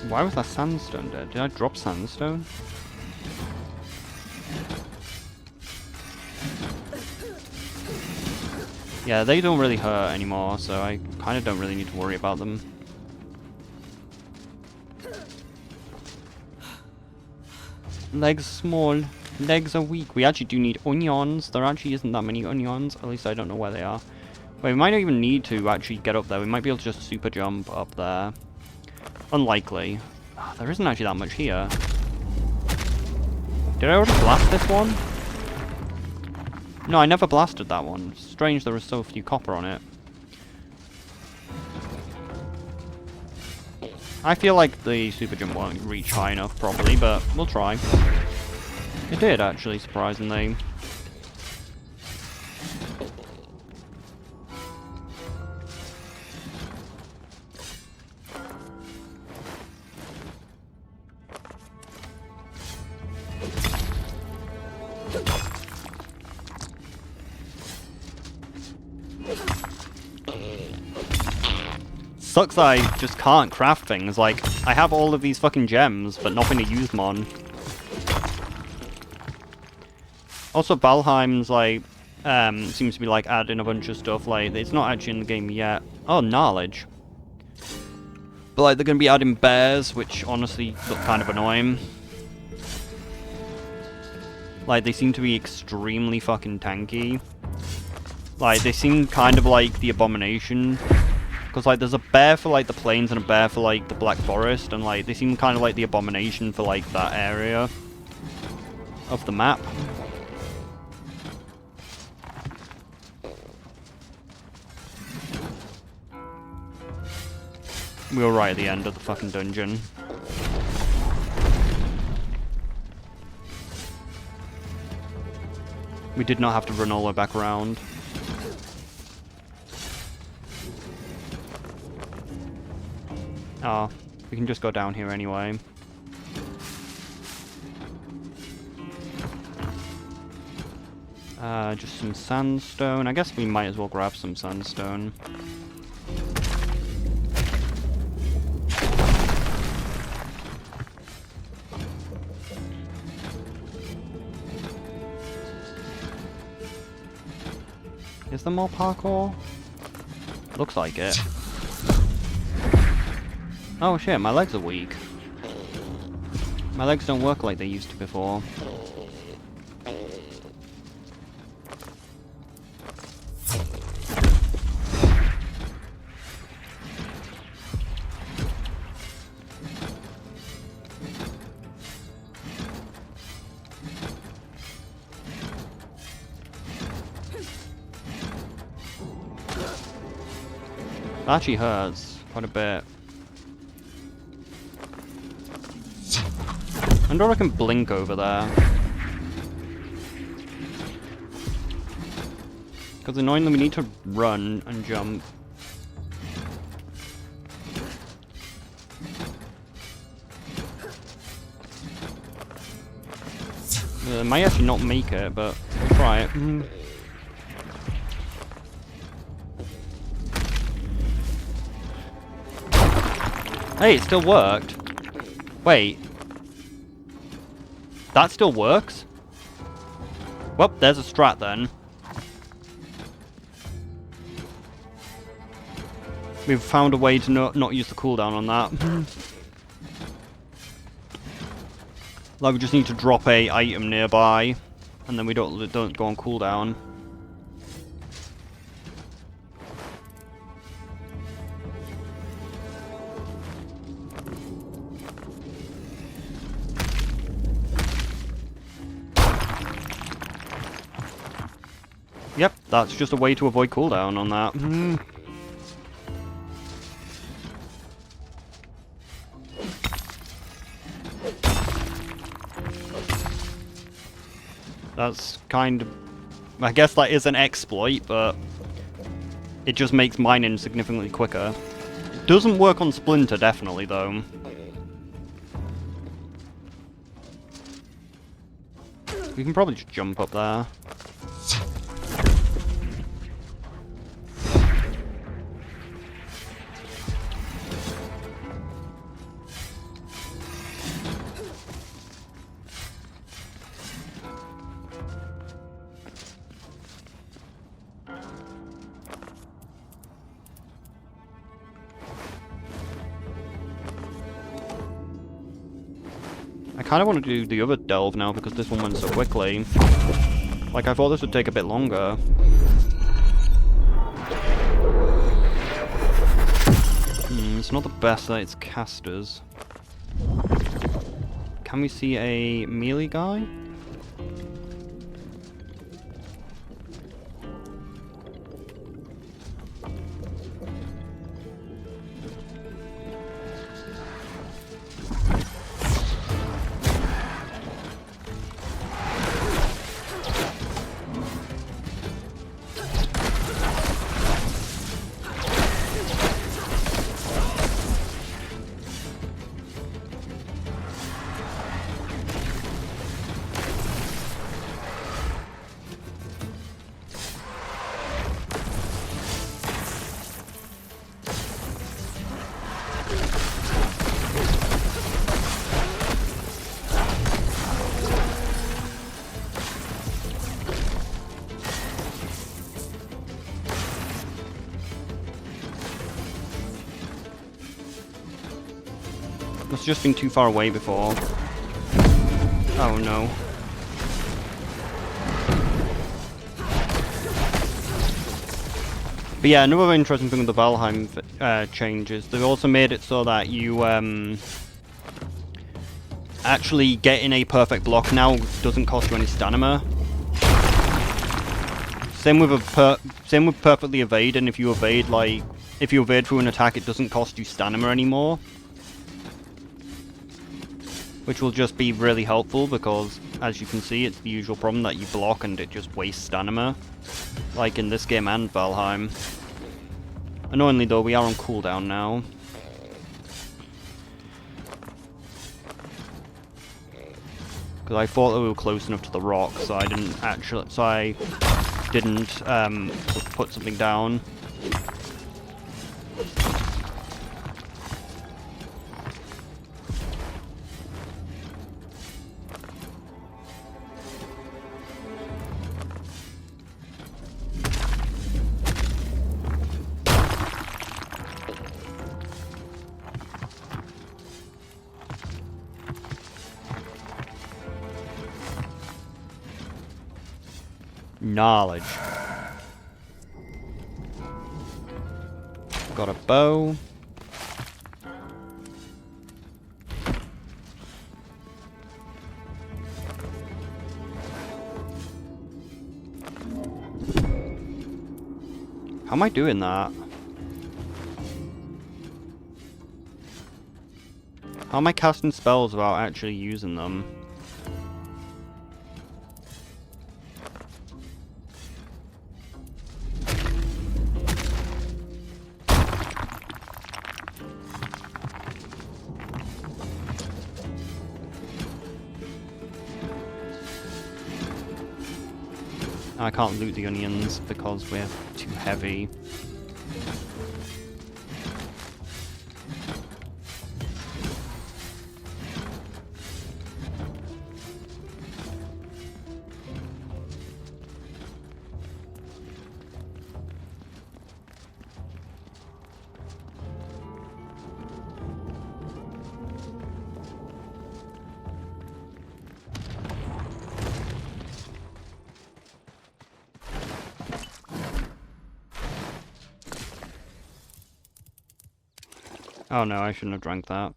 Why was that sandstone dead? Did I drop sandstone? Yeah, they don't really hurt anymore, so I kind of don't really need to worry about them. Legs small, legs are weak. We actually do need onions. There actually isn't that many onions, at least I don't know where they are. Wait, we might not even need to actually get up there. We might be able to just super jump up there. Unlikely. Oh, there isn't actually that much here. Did I already blast this one? No, I never blasted that one. Strange there was so few copper on it. I feel like the super jump won't reach high enough probably, but we'll try. It did actually, surprisingly. sucks that I just can't craft things. Like, I have all of these fucking gems, but nothing to use them on. Also, Valheim's, like, seems to be, like, adding a bunch of stuff. Like, it's not actually in the game yet. Oh, knowledge. But, like, they're going to be adding bears, which honestly look kind of annoying. Like, they seem to be extremely fucking tanky. Like, they seem kind of like the Abomination. Because, like, there's a bear for, like, the plains and a bear for, like, the Black Forest. And, like, they seem kind of like the Abomination for, like, that area of the map. We were right at the end of the fucking dungeon. We did not have to run all the way back around. Oh, we can just go down here anyway. Just some sandstone. I guess we might as well grab some sandstone. Is there more parkour? Looks like it. Oh shit, my legs are weak. My legs don't work like they used to before. That actually hurts quite a bit. I wonder if I can blink over there. Because annoyingly we need to run and jump. I might actually not make it, but we'll try it. Hey, it still worked. Wait. That still works? Well, there's a strat then. We've found a way to not use the cooldown on that. Like, we just need to drop a item nearby, and then we don't go on cooldown. Yep, that's just a way to avoid cooldown on that. That's kind of... I guess that is an exploit, but it just makes mining significantly quicker. It doesn't work on Splinter, definitely, though. We can probably just jump up there. I kind of want to do the other delve now because this one went so quickly. Like, I thought this would take a bit longer. It's not the best that it's casters. Can we see a melee guy? Must have just been too far away before. Oh no. But yeah, another interesting thing with the Valheim changes, they've also made it so that you actually getting a perfect block now doesn't cost you any stamina. Same with perfectly evade, and if you evade through an attack, it doesn't cost you stamina anymore. Which will just be really helpful because, as you can see, it's the usual problem that you block and it just wastes stamina. Like in this game and Valheim. Annoyingly though, we are on cooldown now. Because I thought that we were close enough to the rock, so I didn't put something down. Knowledge. Got a bow. How am I doing that? How am I casting spells without actually using them? I can't loot the onions because we're too heavy. Oh no, I shouldn't have drank that.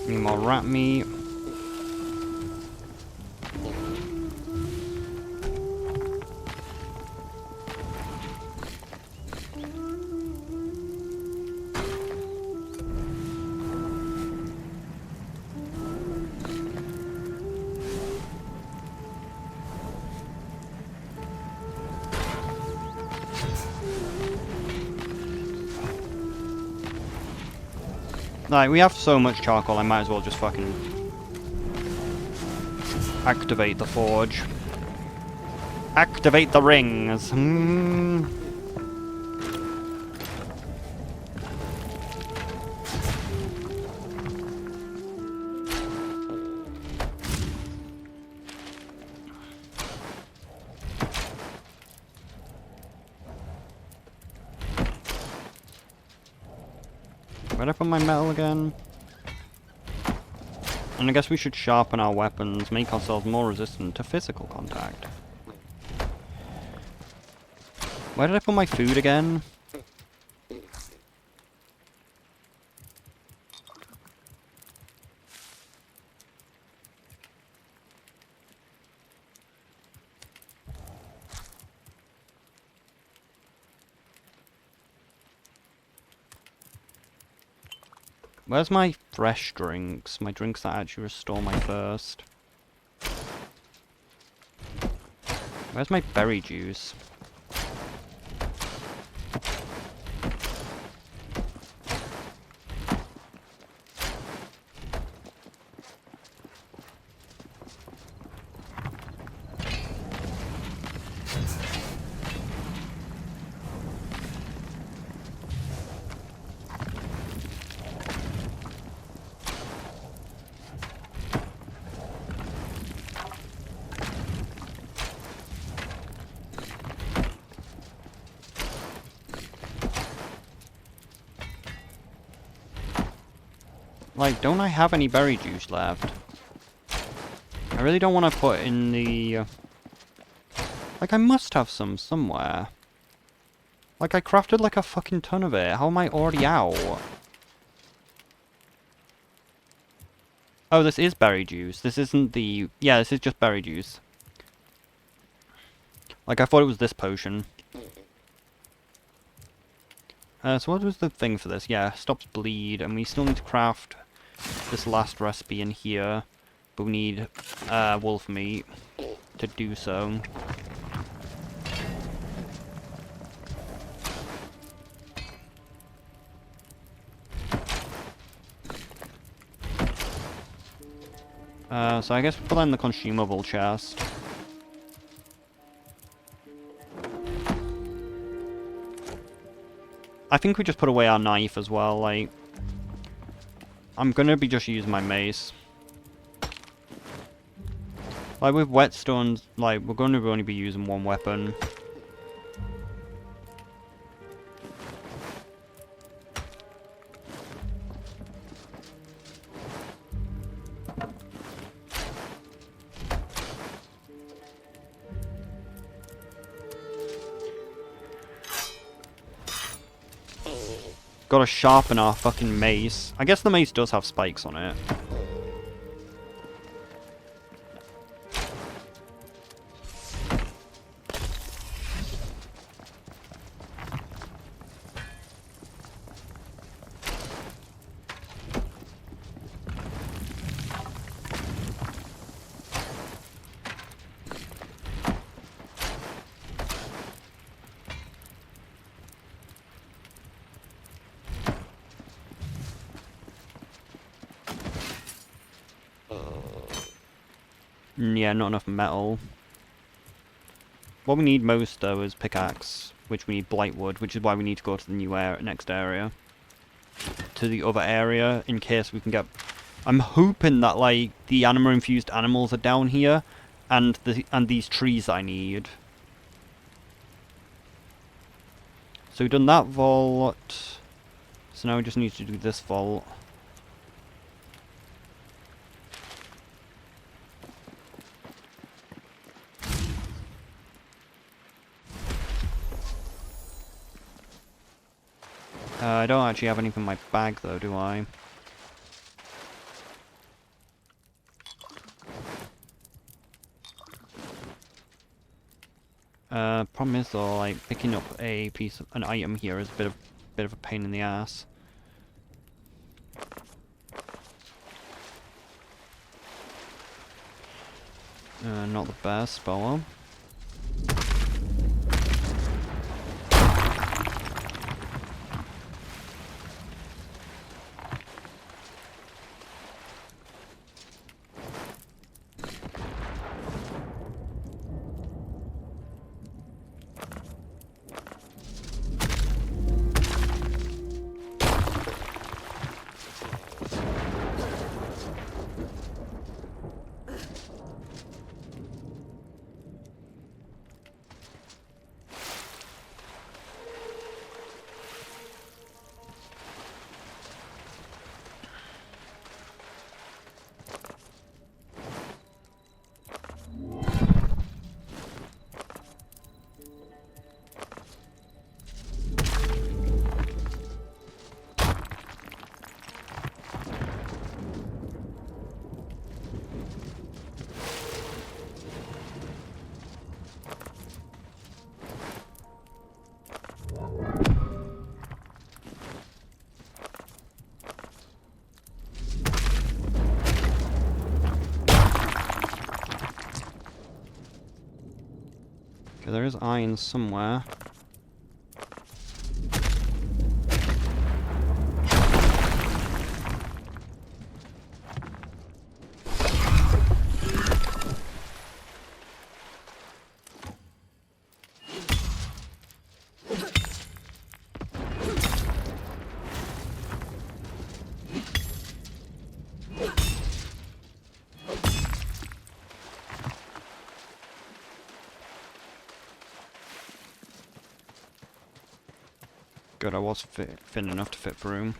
Need more rat meat. Like, we have so much charcoal, I might as well just fucking activate the forge. Activate the rings. Where'd I put my metal again? And I guess we should sharpen our weapons, make ourselves more resistant to physical contact. Where did I put my food again? Where's my fresh drinks? My drinks that actually restore my thirst. Where's my berry juice? Like, don't I have any berry juice left? I really don't want to put in the... Like, I must have some somewhere. Like, I crafted like a fucking ton of it. How am I already out? Oh, this is berry juice. This isn't the... Yeah, this is just berry juice. Like, I thought it was this potion. So what was the thing for this? Yeah, stops bleed, and we still need to craft this last recipe in here. But we need wolf meat to do so. So I guess we put that in the consumable chest. I think we just put away our knife as well, like... I'm gonna be just using my mace. Like, with whetstones, like, we're gonna only be using one weapon. Gotta sharpen our fucking mace. I guess the mace does have spikes on it. Yeah, not enough metal. What we need most, though, is pickaxe, which we need blightwood, which is why we need to go to the new next area. To the other area, in case we can get... I'm hoping that, like, the anima-infused animals are down here, and these trees I need. So we've done that vault. So now we just need to do this vault. I don't actually have anything in my bag, though, do I? Problem is, though, like, picking up an item here is a bit of a pain in the ass. Not the best, but well. Okay, there is iron somewhere. Good, I was thin enough to fit through.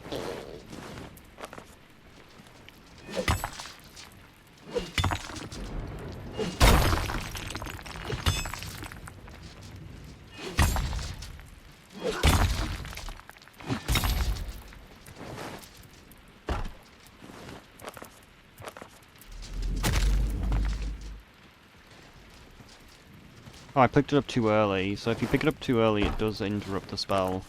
Oh, I picked it up too early, so if you pick it up too early it does interrupt the spell.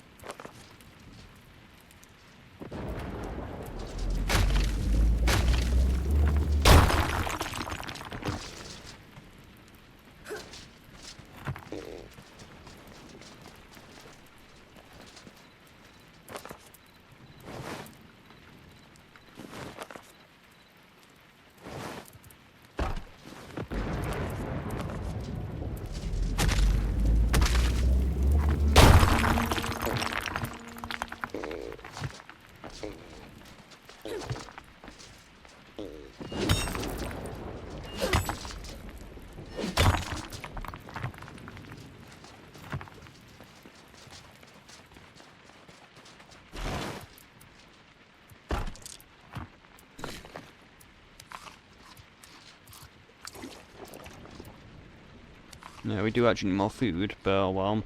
Yeah, we do actually need more food, but oh well.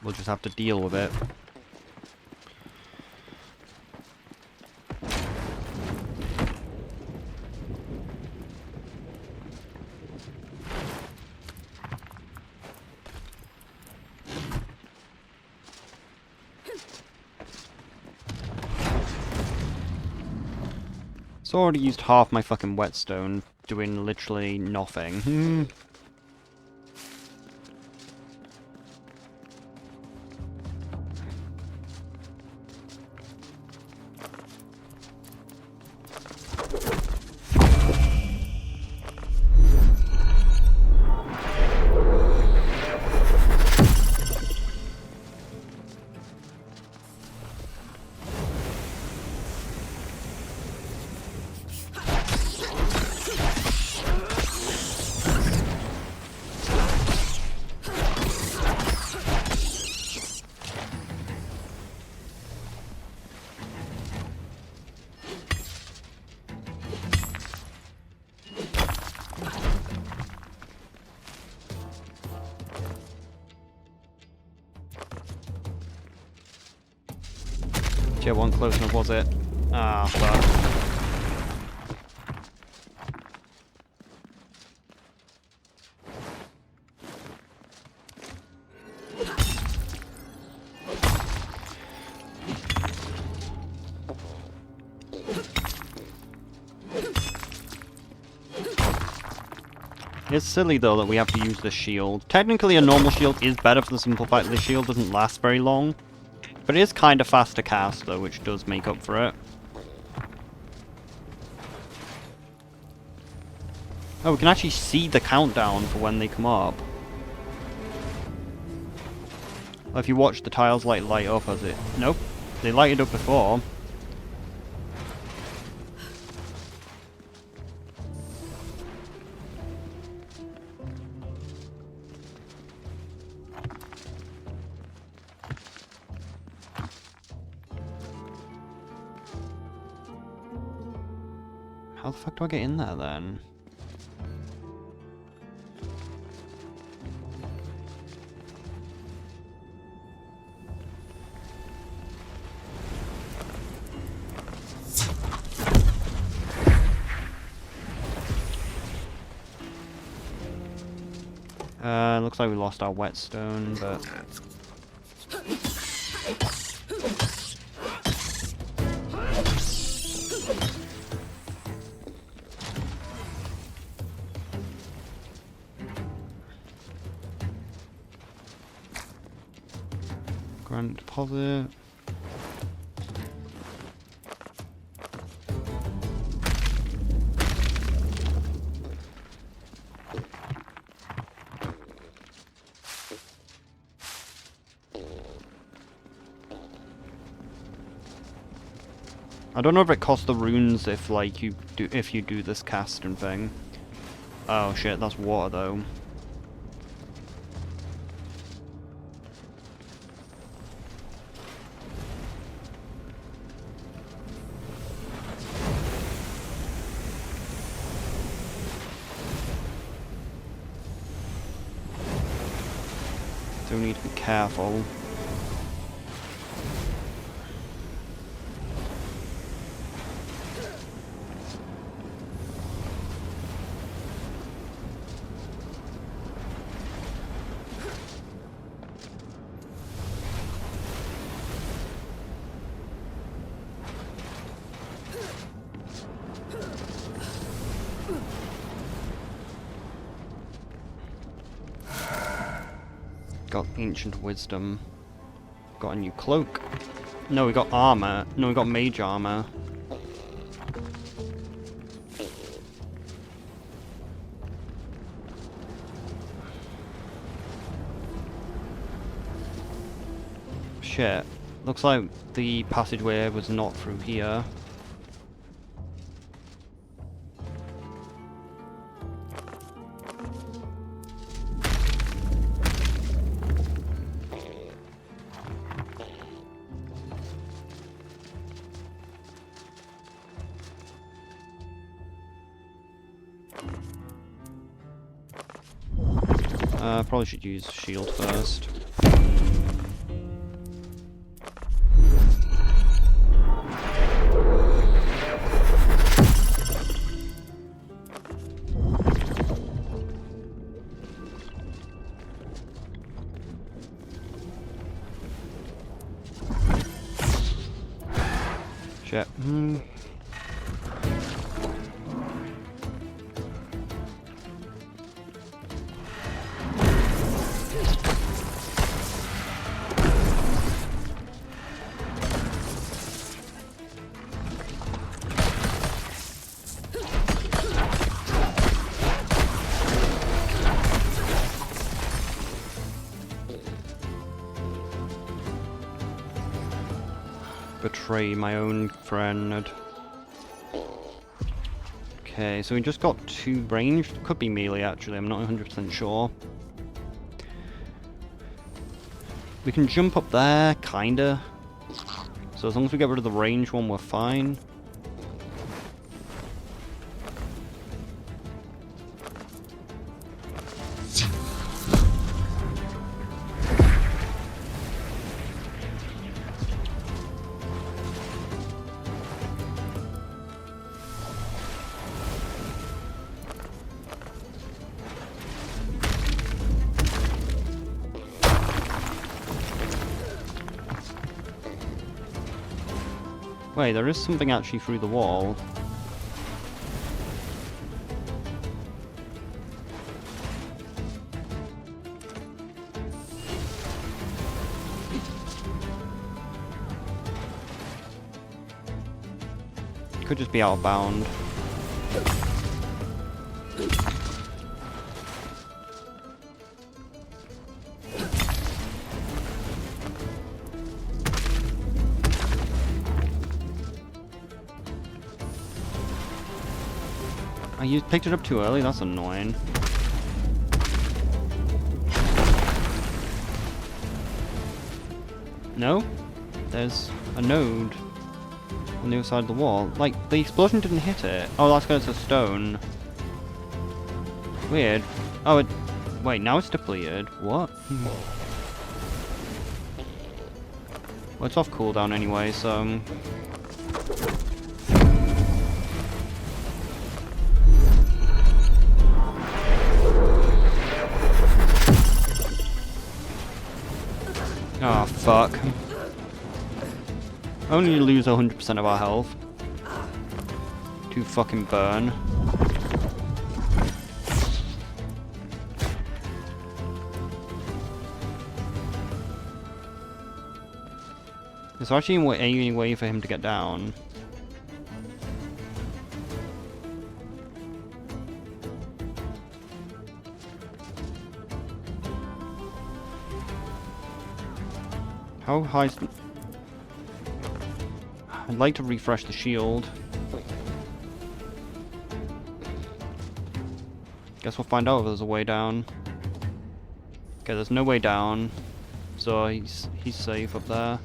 We'll just have to deal with it. So I already used half my fucking whetstone doing literally nothing. Yeah, wasn't close enough, was it? Ah, fuck. It's silly though that we have to use the shield. Technically a normal shield is better for the simple fact that the shield doesn't last very long. But it is kind of fast to cast though, which does make up for it. Oh, we can actually see the countdown for when they come up. Well, if you watch the tiles like light up as it... Nope, they lighted up before. How the fuck do I get in there then? Looks like we lost our whetstone, but... Grant deposit. I don't know if it costs the runes if like you do this cast and thing. Oh shit, that's water though. So we need to be careful. Got ancient wisdom. Got a new cloak. No, we got armor. No, we got mage armor. Shit. Looks like the passageway was not through here. Probably should use shield first. Shit. Betray my own friend. Okay, so we just got 2 ranged. Could be melee actually, I'm not 100% sure. We can jump up there, kinda. So as long as we get rid of the range one, we're fine. Wait, there is something actually through the wall. Could just be out of bound. You picked it up too early, that's annoying. No? There's a node on the other side of the wall. Like, the explosion didn't hit it. Oh, that's because it's a stone. Weird. Oh, wait, now it's depleted. What? Well, it's off cooldown anyway, so... Oh, fuck. Only lose 100% of our health. To fucking burn. Is there actually any way for him to get down? How high is... I'd like to refresh the shield. Guess we'll find out if there's a way down. Okay, there's no way down. So he's safe up there.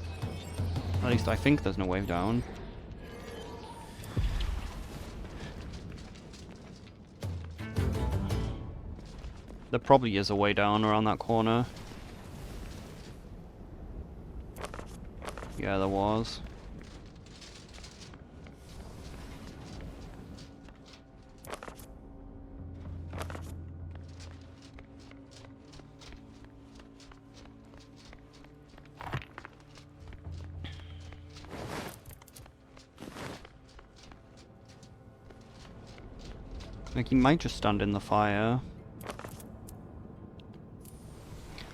At least I think there's no way down. There probably is a way down around that corner. Yeah, there was. Like, he might just stand in the fire.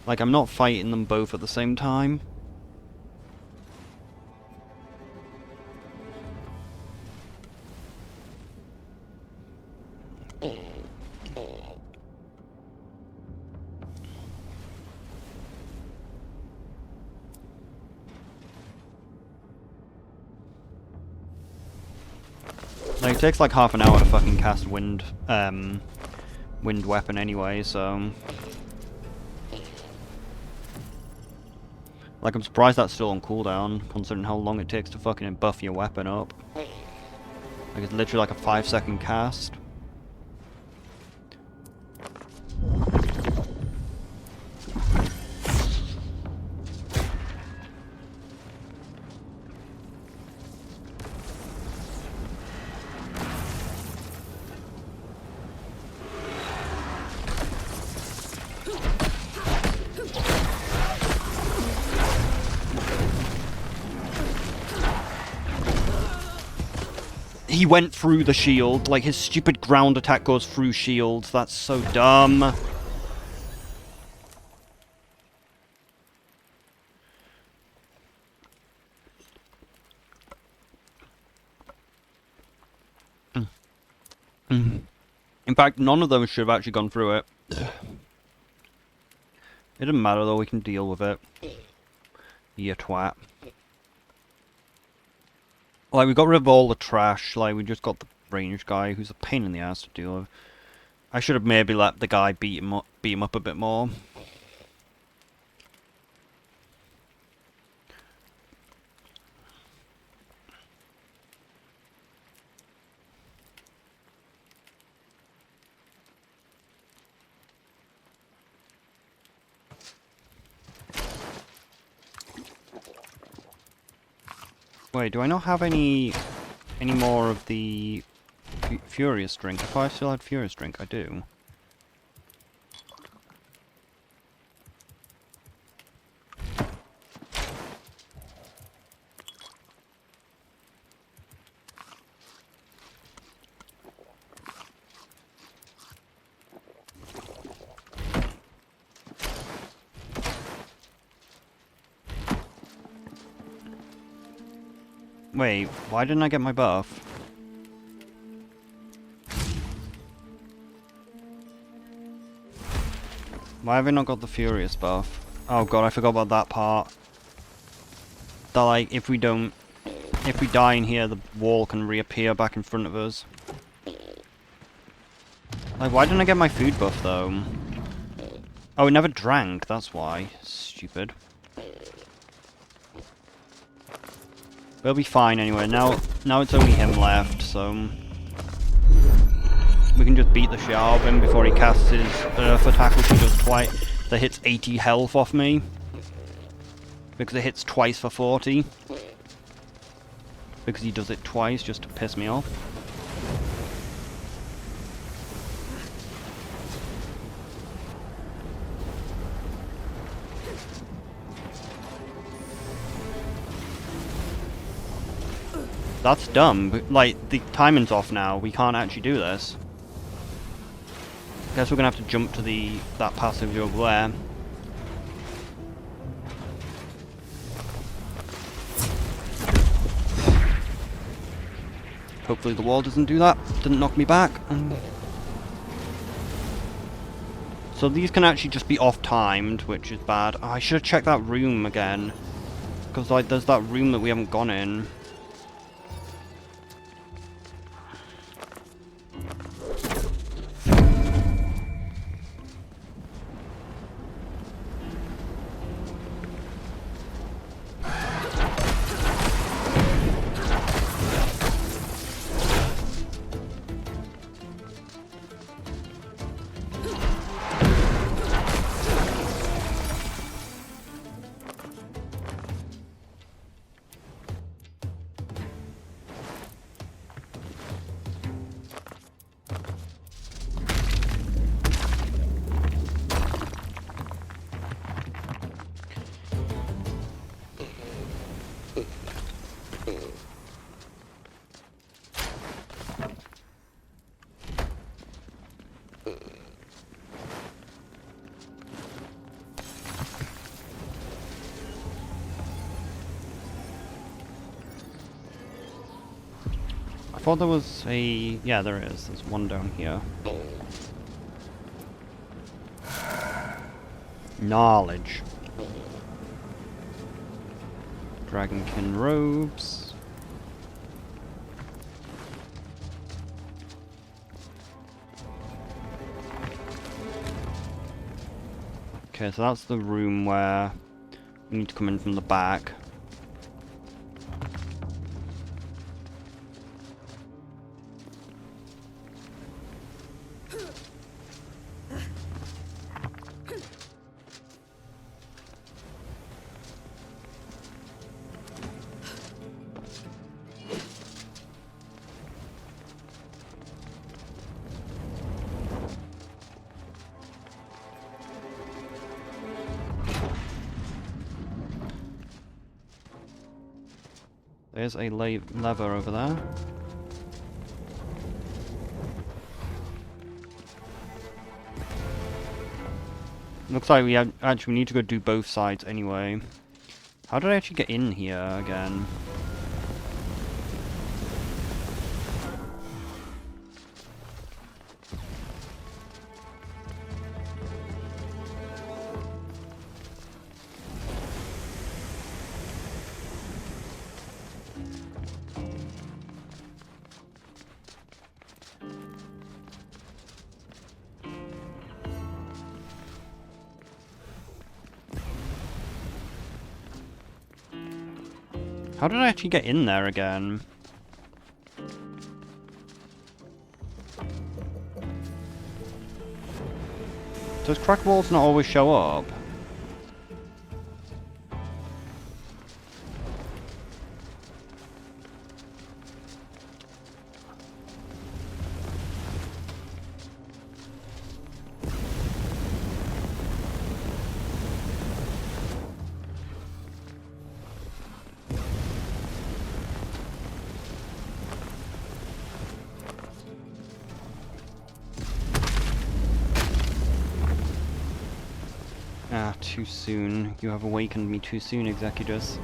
Like, I'm not fighting them both at the same time. Like, it takes like half an hour to fucking cast wind weapon anyway, so... Like, I'm surprised that's still on cooldown, considering how long it takes to fucking buff your weapon up. Like, it's literally like a 5-second cast. He went through the shield, like his stupid ground attack goes through shields, that's so dumb. In fact, none of those should have actually gone through it. It doesn't matter though, we can deal with it. You twat. Like, we got rid of all the trash, like, we just got the range guy, who's a pain in the ass to deal with. I should have maybe let the guy beat him up a bit more. Wait, do I not have any more of the Furious drink? If I still had Furious drink, I do. Wait, why didn't I get my buff? Why have I not got the Furious buff? Oh god, I forgot about that part. That, like, if we die in here, the wall can reappear back in front of us. Like, why didn't I get my food buff, though? Oh, it never drank, that's why. Stupid. We'll be fine anyway. Now it's only him left, so... we can just beat the shit out of him before he casts his Earth attack, which he does twice. That hits 80 health off me. Because it hits twice for 40. Because he does it twice, just to piss me off. That's dumb, but, like, the timing's off now, we can't actually do this. Guess we're gonna have to jump to that passage over there. Hopefully the wall doesn't do that. Didn't knock me back. So these can actually just be off-timed, which is bad. Oh, I should have checked that room again. Because like, there's that room that we haven't gone in. I thought there was a... yeah, there is. There's one down here. Knowledge. Dragonkin robes. Okay, so that's the room where we need to come in from the back. There's a lever over there. Looks like we actually need to go do both sides anyway. How did I actually get in here again? How did I actually get in there again? Does crack walls not always show up? Ah, too soon. You have awakened me too soon, Executus.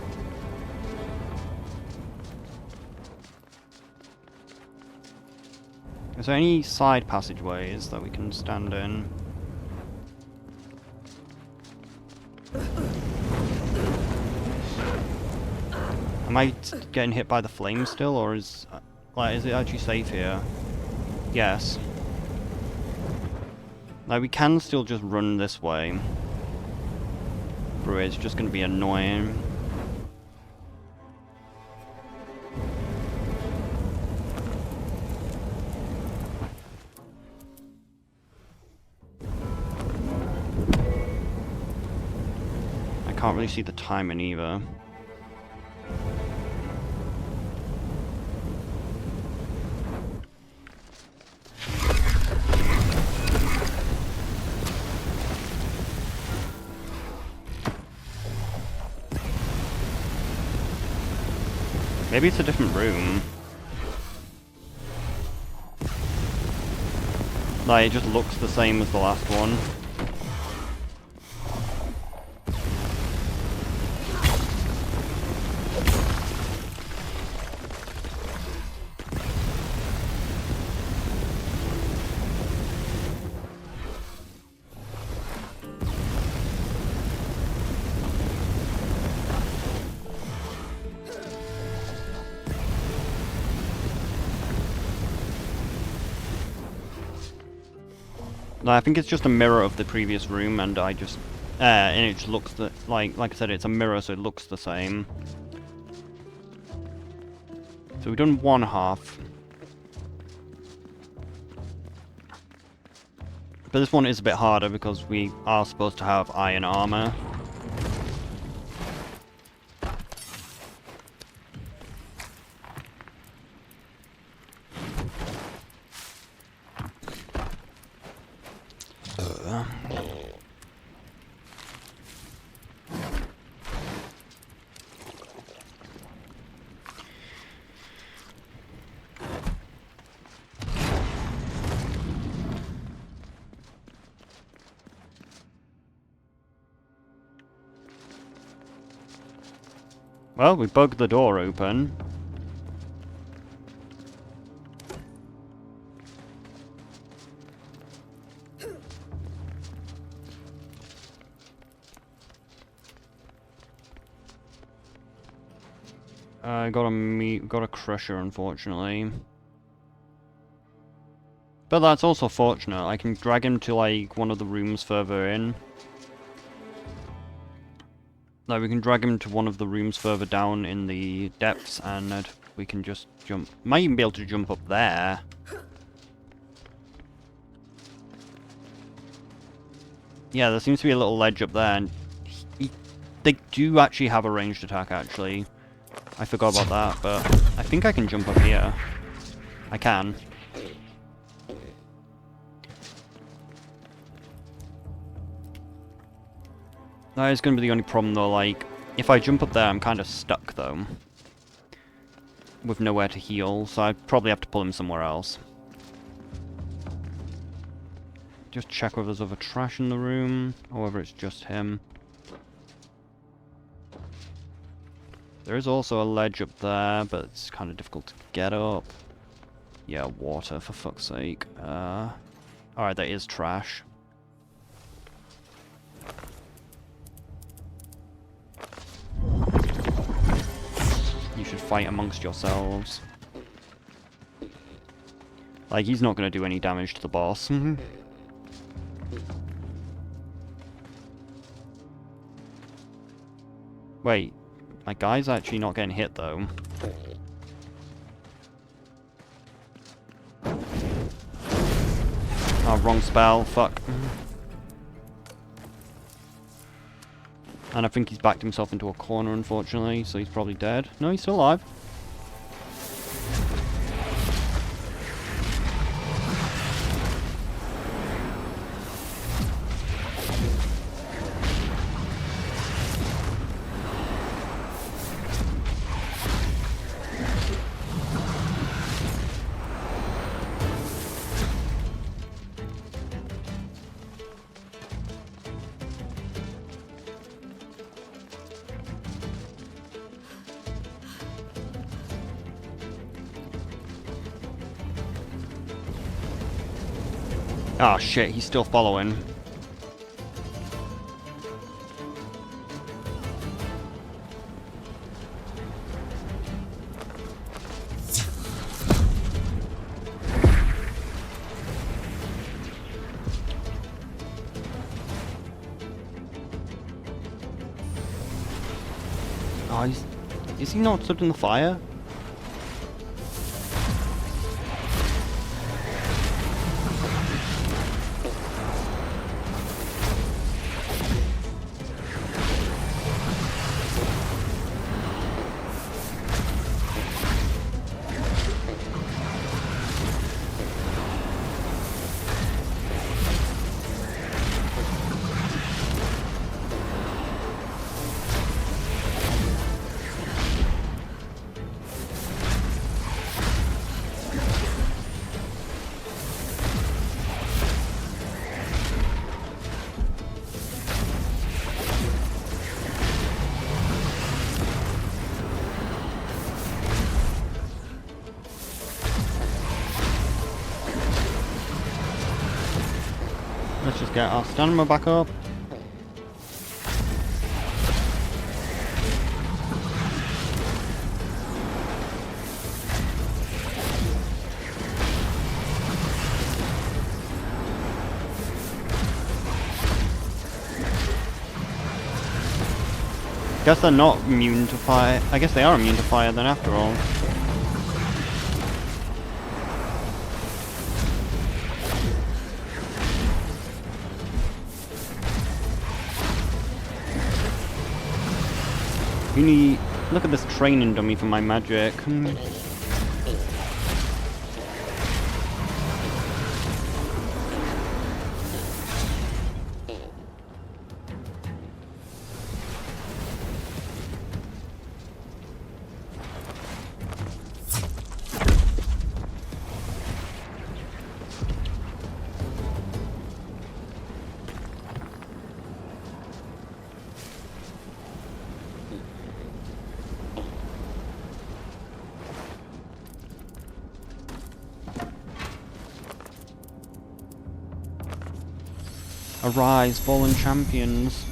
Is there any side passageways that we can stand in? Am I getting hit by the flame still, or is it actually safe here? Yes. Like, we can still just run this way. It's just going to be annoying. I can't really see the timing either. Maybe it's a different room. Like, it just looks the same as the last one. No, I think it's just a mirror of the previous room, and I just... and it just looks like I said, it's a mirror, so it looks the same. So we've done one half. But this one is a bit harder because we are supposed to have iron armor. Well, we bugged the door open. Got a crusher, unfortunately. But that's also fortunate. I can drag him to like one of the rooms further in. Like, we can drag him to one of the rooms further down in the depths, and we can just jump. Might even be able to jump up there. Yeah, there seems to be a little ledge up there, and they do actually have a ranged attack, actually. I forgot about that, but I think I can jump up here. I can. That is going to be the only problem, though. Like, if I jump up there, I'm kind of stuck, though. With nowhere to heal, so I probably have to pull him somewhere else. Just check whether there's other trash in the room, or whether it's just him. There is also a ledge up there, but it's kind of difficult to get up. Yeah, water, for fuck's sake. Alright, that is trash. You should fight amongst yourselves. Like, he's not going to do any damage to the boss. Wait, my guy's actually not getting hit, though. Oh, wrong spell. Fuck. And I think he's backed himself into a corner, unfortunately, so he's probably dead. No, he's still alive. Oh shit, he's still following. Oh, is he not stood in the fire? Let's just get our stamina back up. Guess they're not immune to fire. I guess they are immune to fire then after all. You need... Look at this training dummy for my magic. Arise, fallen champions.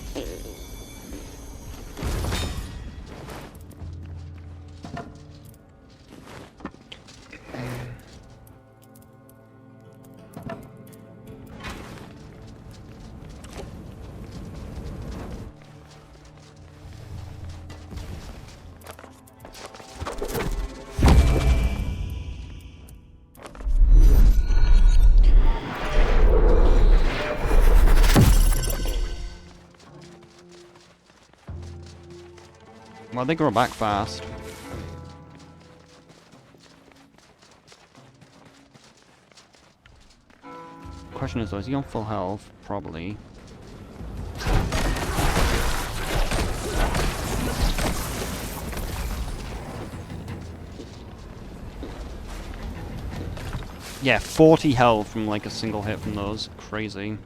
Well, they grow back fast. Question is though, is he on full health? Probably. Yeah, 40 health from like a single hit from those. Crazy.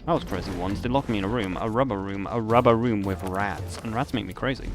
That was crazy once. They locked me in a room with rats. And rats make me crazy.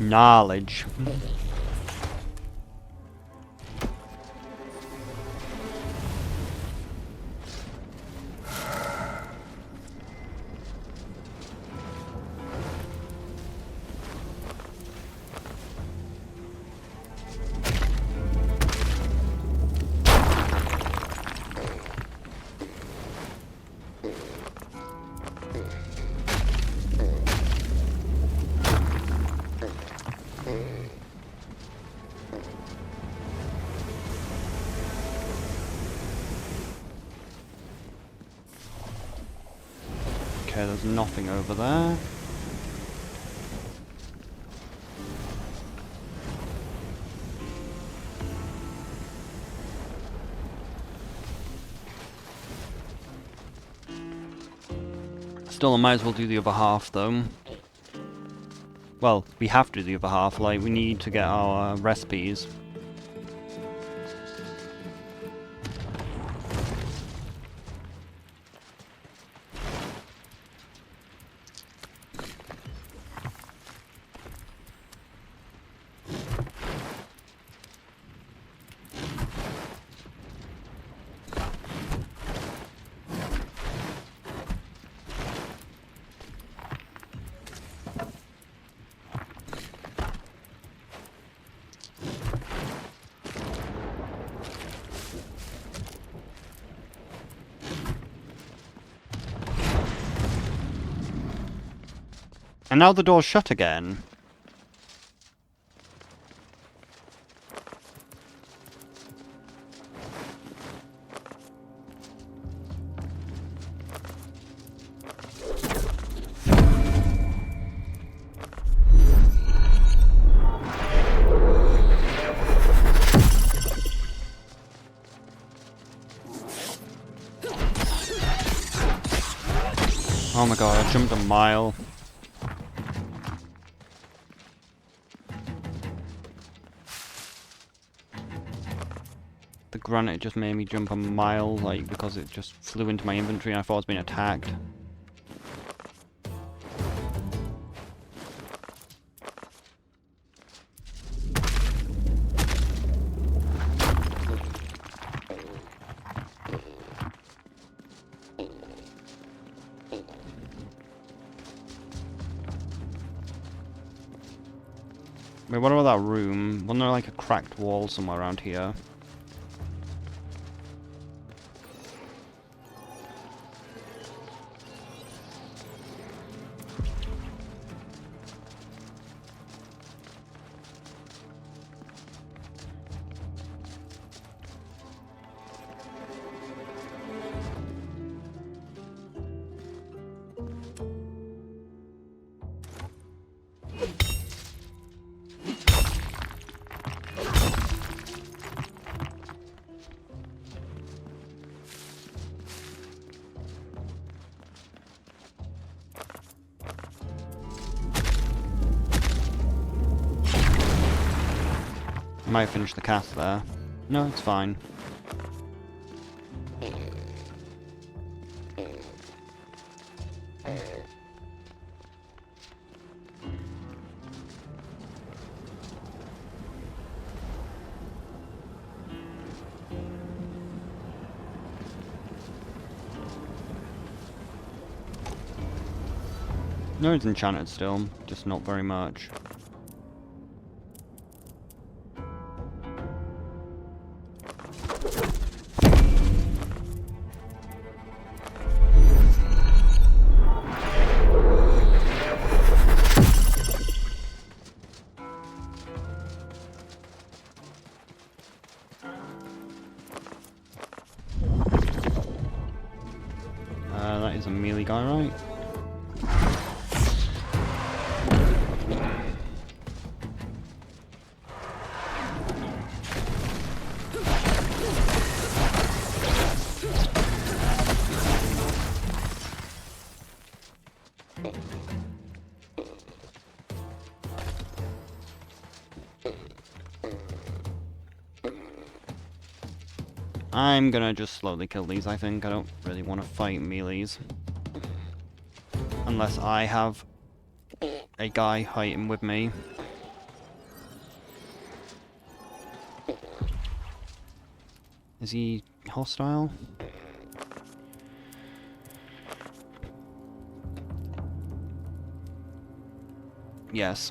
Knowledge. Okay, there's nothing over there. Still, I might as well do the other half, though. Well, we have to do the other half, like, we need to get our recipes. And now the door's shut again. Oh my god, I jumped a mile. The granite just made me jump a mile, like, because it just flew into my inventory and I thought I was being attacked. Wait, what about that room? Wasn't there like a cracked wall somewhere around here? I might finish the cast there. No, it's fine. No, it's enchanted still, just not very much. That is a melee guy, right? I'm gonna just slowly kill these, I think. I don't really want to fight melees. Unless I have a guy fighting with me. Is he hostile? Yes.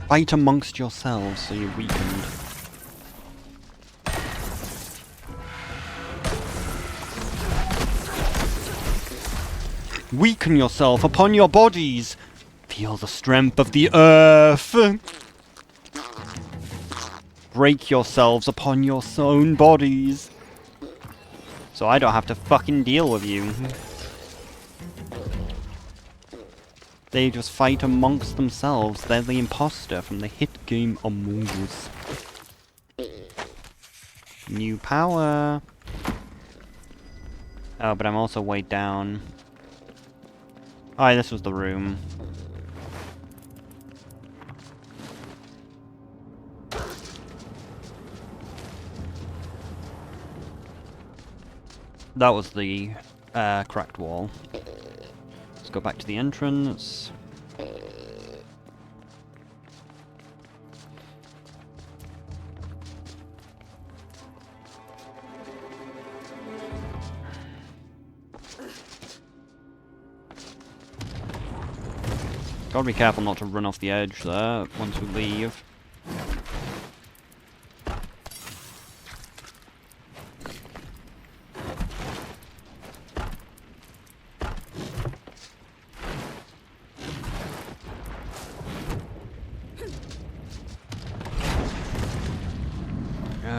Fight amongst yourselves so you're weakened. Weaken yourself upon your bodies! Feel the strength of the earth! Break yourselves upon your own bodies! So I don't have to fucking deal with you. They just fight amongst themselves. They're the imposter from the hit game Among Us. New power. Oh, but I'm also way down. Oh, this was the room. That was the cracked wall. Let's go back to the entrance. Gotta be careful not to run off the edge there once we leave.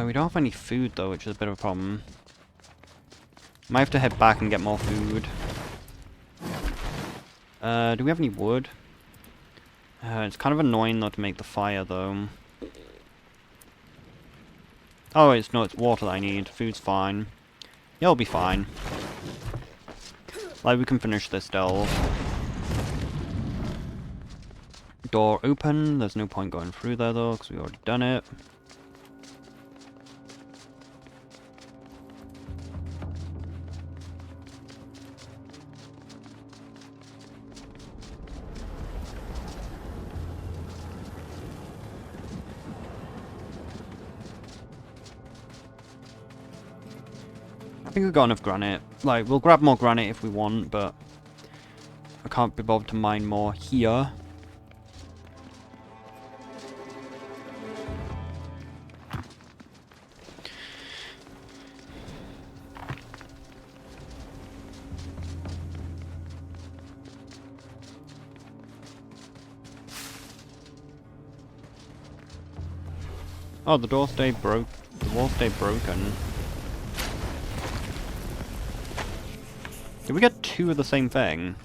We don't have any food though, which is a bit of a problem. Might have to head back and get more food. Do we have any wood? It's kind of annoying though to make the fire though. Oh, it's water that I need. Food's fine. Yeah, it'll be fine. Like, we can finish this delve. Door open. There's no point going through there though, because we've already done it. I think we've got enough granite. Like, we'll grab more granite if we want, but I can't be bothered to mine more here. Oh, the door stayed broke. The wall stayed broken. Did we get two of the same thing?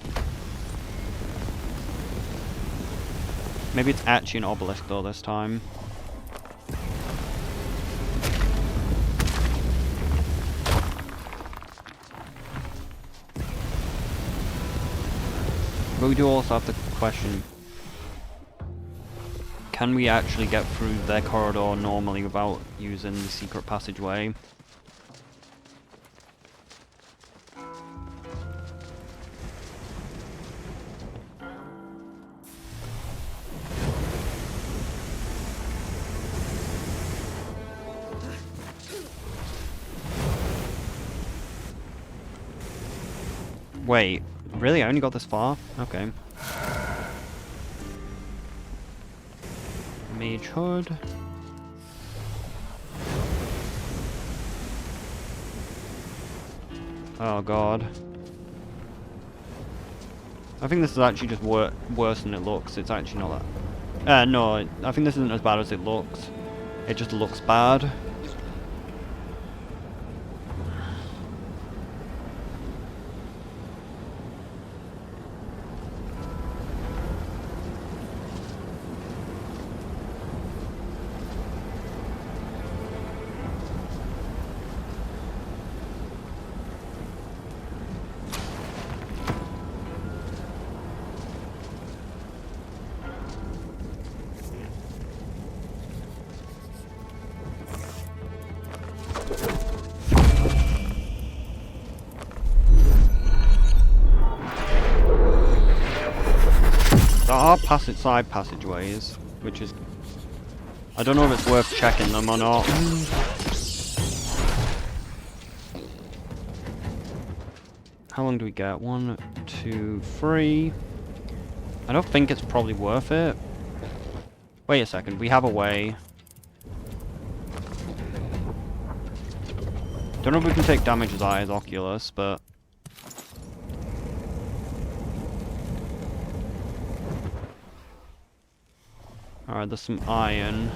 Maybe it's actually an obelisk though this time. But we do also have the question, can we actually get through their corridor normally without using the secret passageway? Wait, really? I only got this far? Okay. Mage Hood. Oh god. I think this is actually just worse than it looks. It's actually not that... no, I think this isn't as bad as it looks. It just looks bad. There are side passageways, which is... I don't know if it's worth checking them or not. How long do we get? 1, 2, 3. I don't think it's probably worth it. Wait a second, we have a way. Don't know if we can take damage as Eyes Oculus, but... Alright, there's some iron.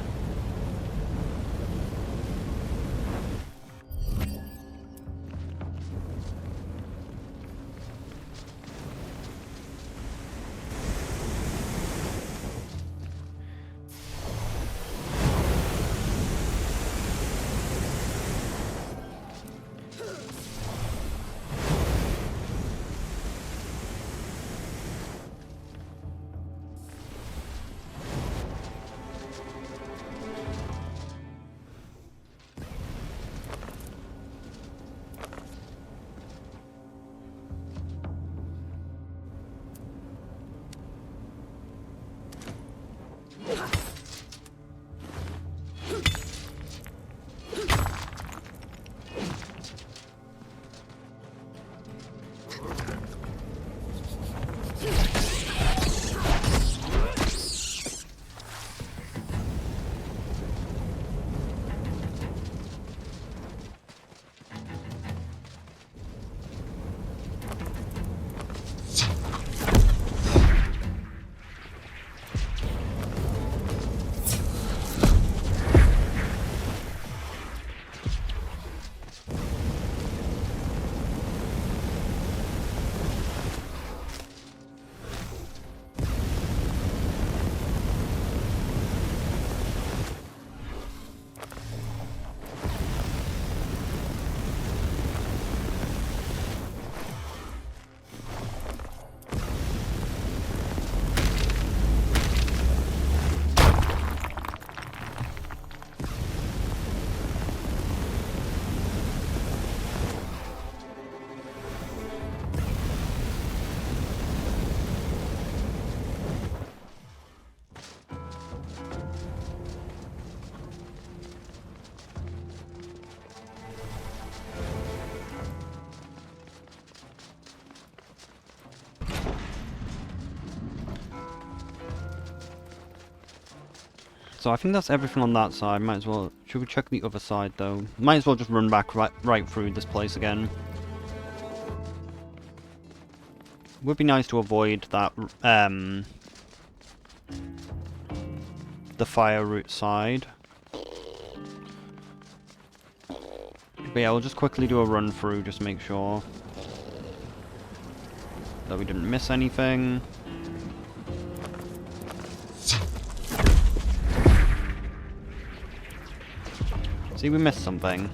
So I think that's everything on that side. Might as well... Should we check the other side, though? Might as well just run back right through this place again. Would be nice to avoid that, the fire route side. But yeah, we'll just quickly do a run through, just make sure that we didn't miss anything. See, we missed something.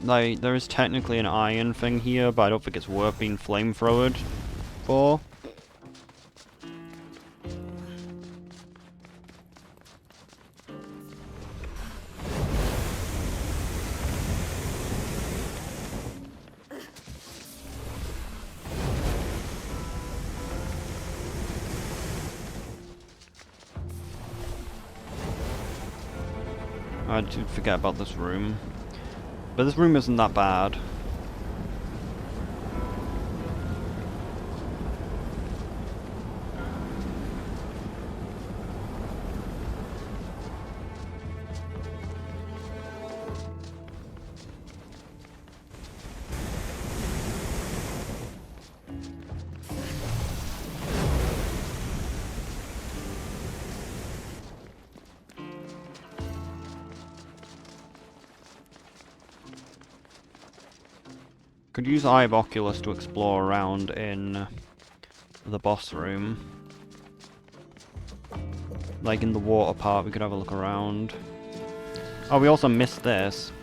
Like, there is technically an iron thing here, but I don't think it's worth being flamethrowered for. I did forget about this room. But this room isn't that bad. Could use Eye of Oculus to explore around in the boss room. Like in the water part, we could have a look around. Oh, we also missed this.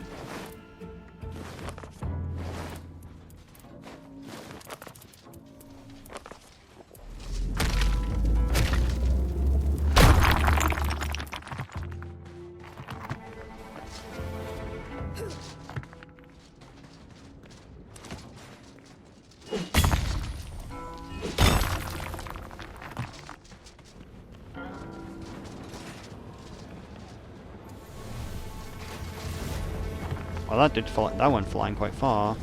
Well, that went flying quite far.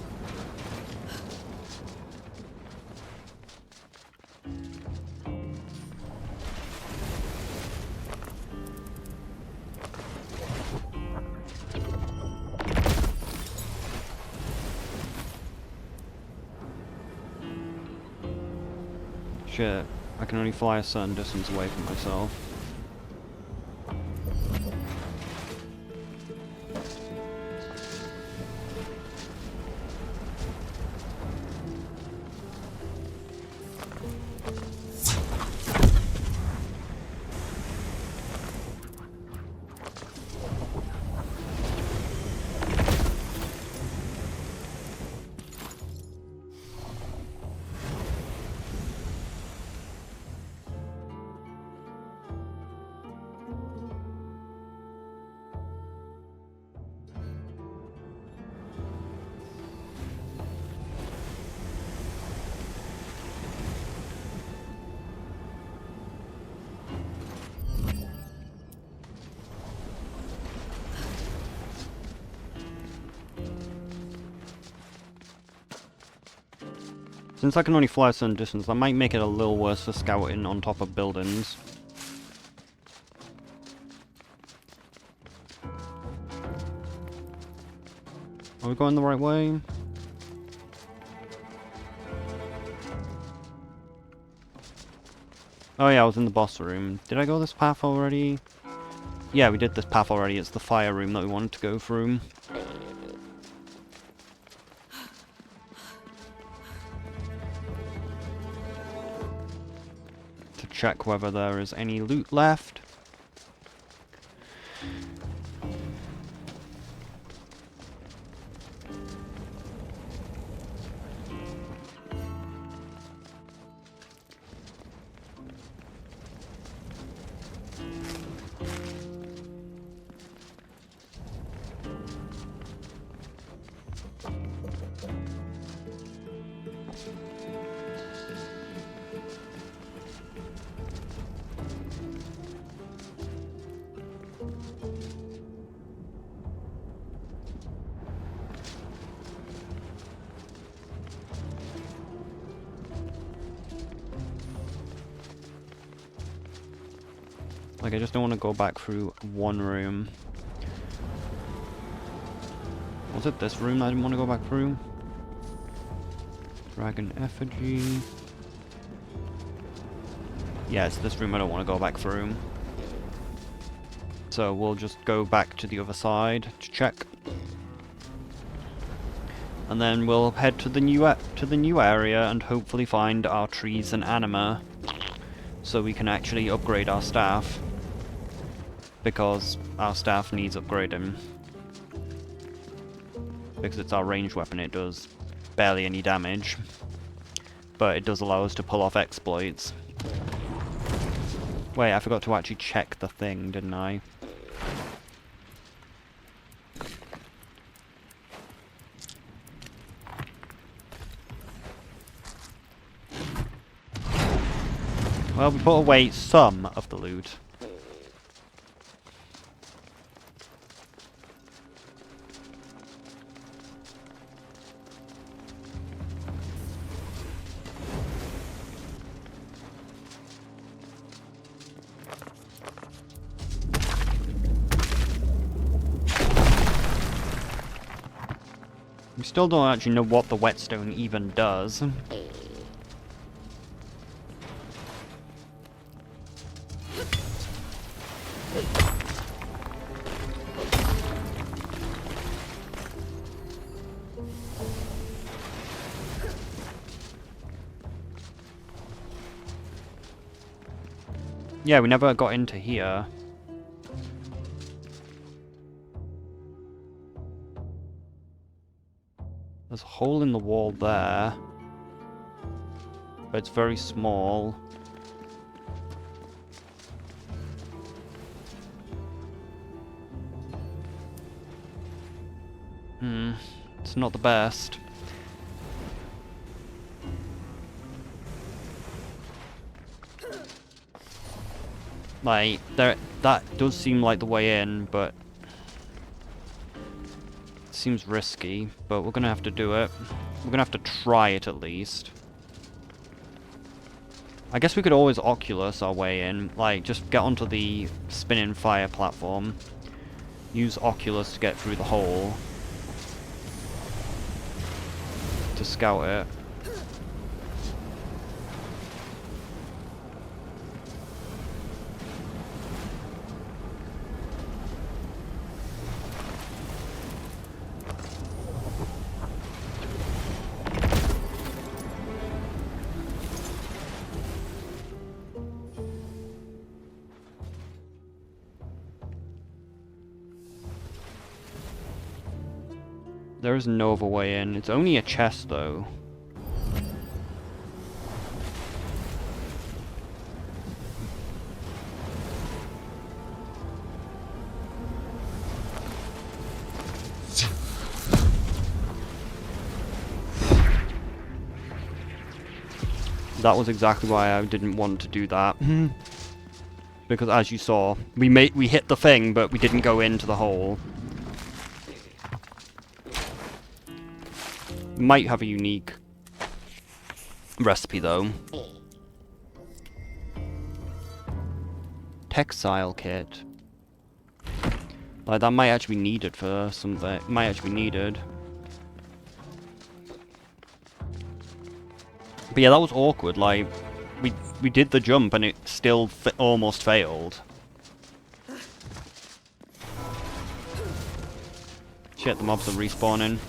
Shit, I can only fly a certain distance away from myself. Since I can only fly a certain distance, that might make it a little worse for scouting on top of buildings. Are we going the right way? Oh yeah, I was in the boss room. Did I go this path already? Yeah, we did this path already. It's the fire room that we wanted to go through. To check whether there is any loot left. Like, I just don't want to go back through one room. Was it this room I didn't want to go back through? Dragon effigy. Yeah, it's this room I don't want to go back through. So we'll just go back to the other side to check. And then we'll head to the new area and hopefully find our trees and anima, so we can actually upgrade our staff, because our staff needs upgrading. Because it's our ranged weapon, it does barely any damage, but it does allow us to pull off exploits. Wait, I forgot to actually check the thing, didn't I? Well, we put away some of the loot. We still don't actually know what the whetstone even does. Yeah, we never got into here. There's a hole in the wall there, but it's very small. It's not the best. Like, that does seem like the way in, but it seems risky, but we're gonna have to do it. We're gonna have to try it at least. I guess we could always Oculus our way in, like, just get onto the spinning fire platform, use Oculus to get through the hole, to scout it. There is no other way in. It's only a chest, though. That was exactly why I didn't want to do that. Because as you saw, we hit the thing, but we didn't go into the hole. Might have a unique recipe though. Textile kit. Like, that might actually be needed for something. Might actually be needed. But yeah, that was awkward. Like, we did the jump and it still almost failed. Shit, the mobs are respawning.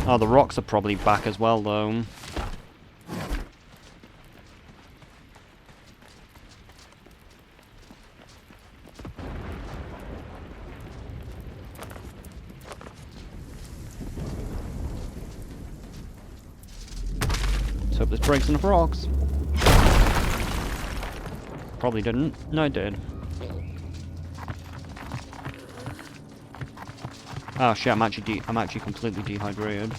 Oh, the rocks are probably back as well, though. Let's hope this breaks enough rocks. Probably didn't. No, it did. Oh shit, I'm actually completely dehydrated.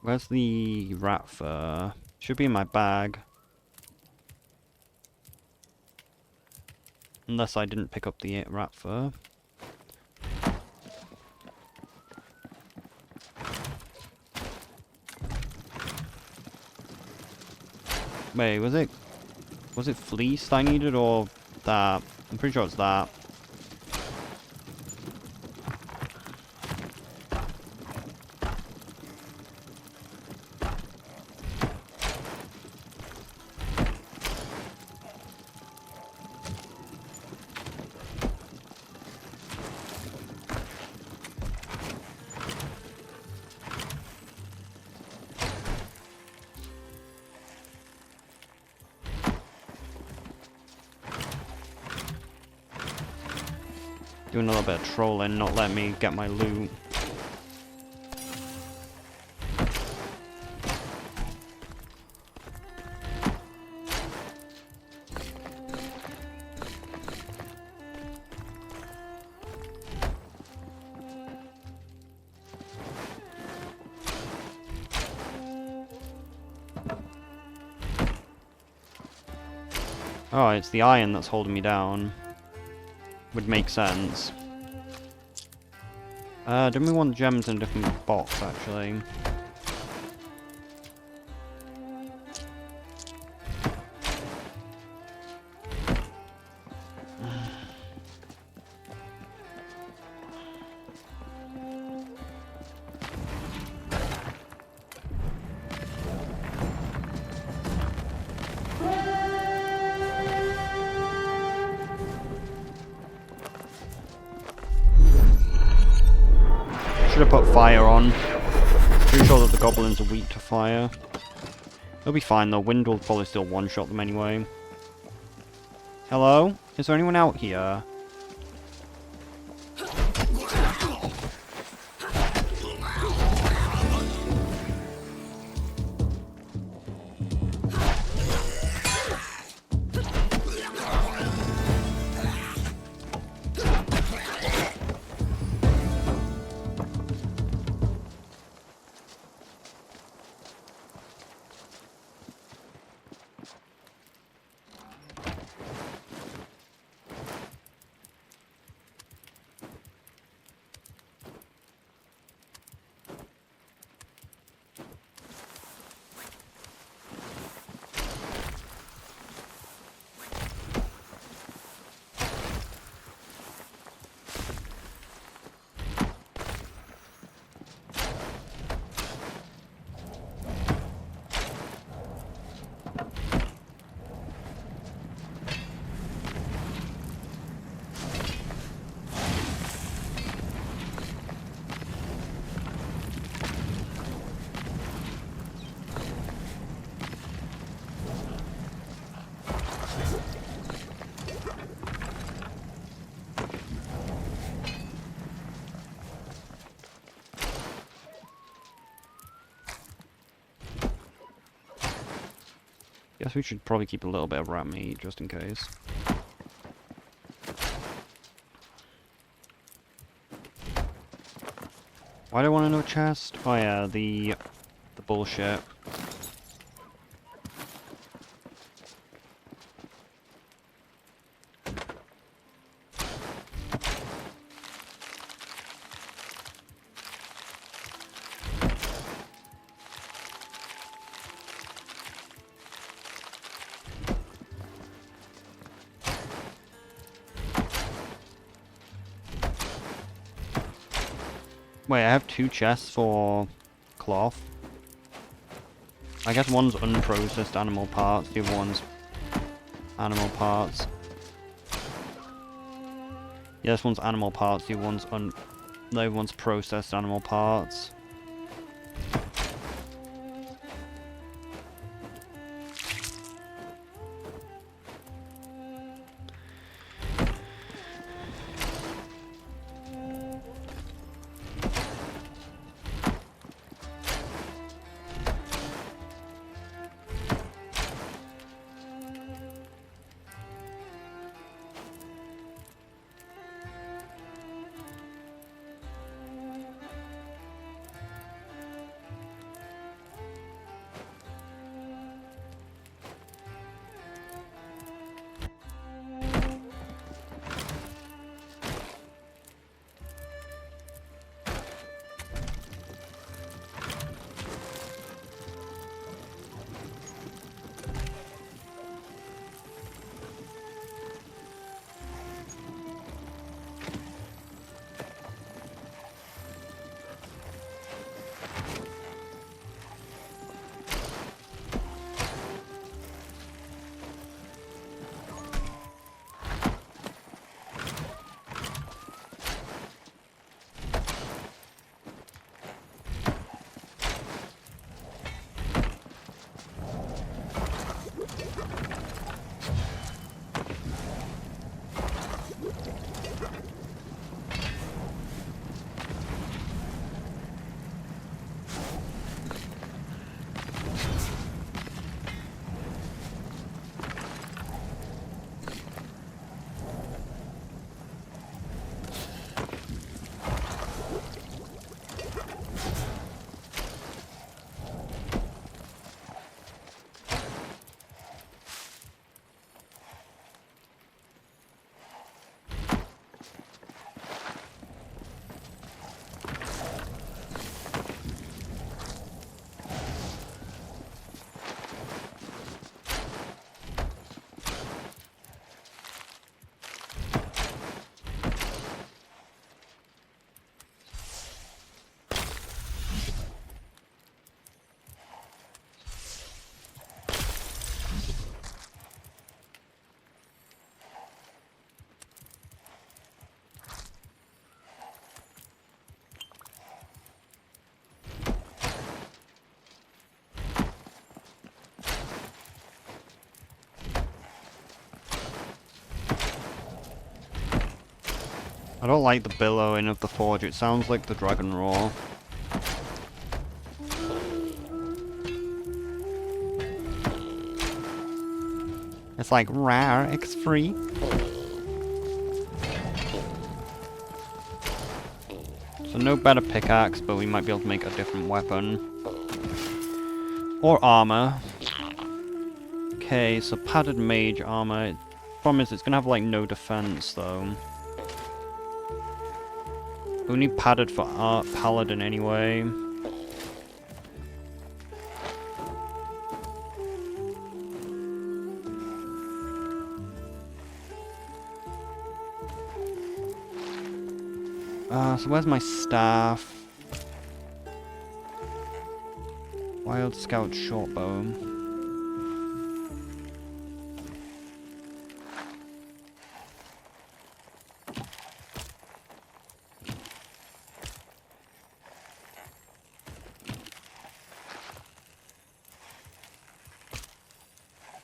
Where's the rat fur? Should be in my bag. Unless I didn't pick up the rat fur. Wait, was it fleece I needed or that? I'm pretty sure it's that. Doing a little bit of trolling, not letting me get my loot. Oh, it's the iron that's holding me down. Would make sense. Didn't we want gems in a different box, actually? Should have put fire on. Pretty sure that the goblins are weak to fire. They'll be fine though, wind will probably still one-shot them anyway. Hello? Is there anyone out here? Guess we should probably keep a little bit of rat meat, just in case. Why do I want to know chest? Oh yeah, the bullshit. Wait, I have 2 chests for cloth. I guess one's unprocessed animal parts, the other one's animal parts. Yeah, this one's animal parts, the other one's processed animal parts. I don't like the billowing of the forge, it sounds like the dragon roar. It's like, rare, it's free. So no better pickaxe, but we might be able to make a different weapon. Or armor. Okay, so padded mage armor. Problem is, it's gonna have like no defense though. We need padded for paladin anyway. So where's my staff? Wild Scout shortbow.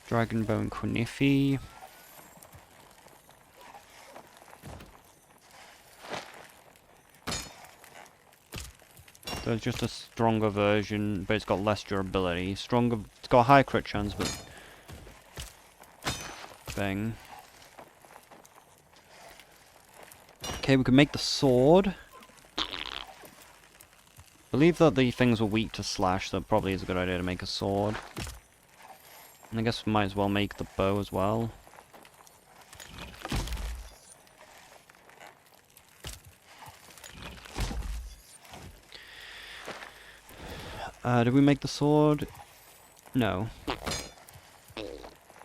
Dragonbone Quinifi. So it's just a stronger version, but it's got less durability. Stronger, it's got a higher crit chance, but thing. Okay, we can make the sword. Believe that the things were weak to slash, so it probably is a good idea to make a sword. And I guess we might as well make the bow as well. Did we make the sword? No.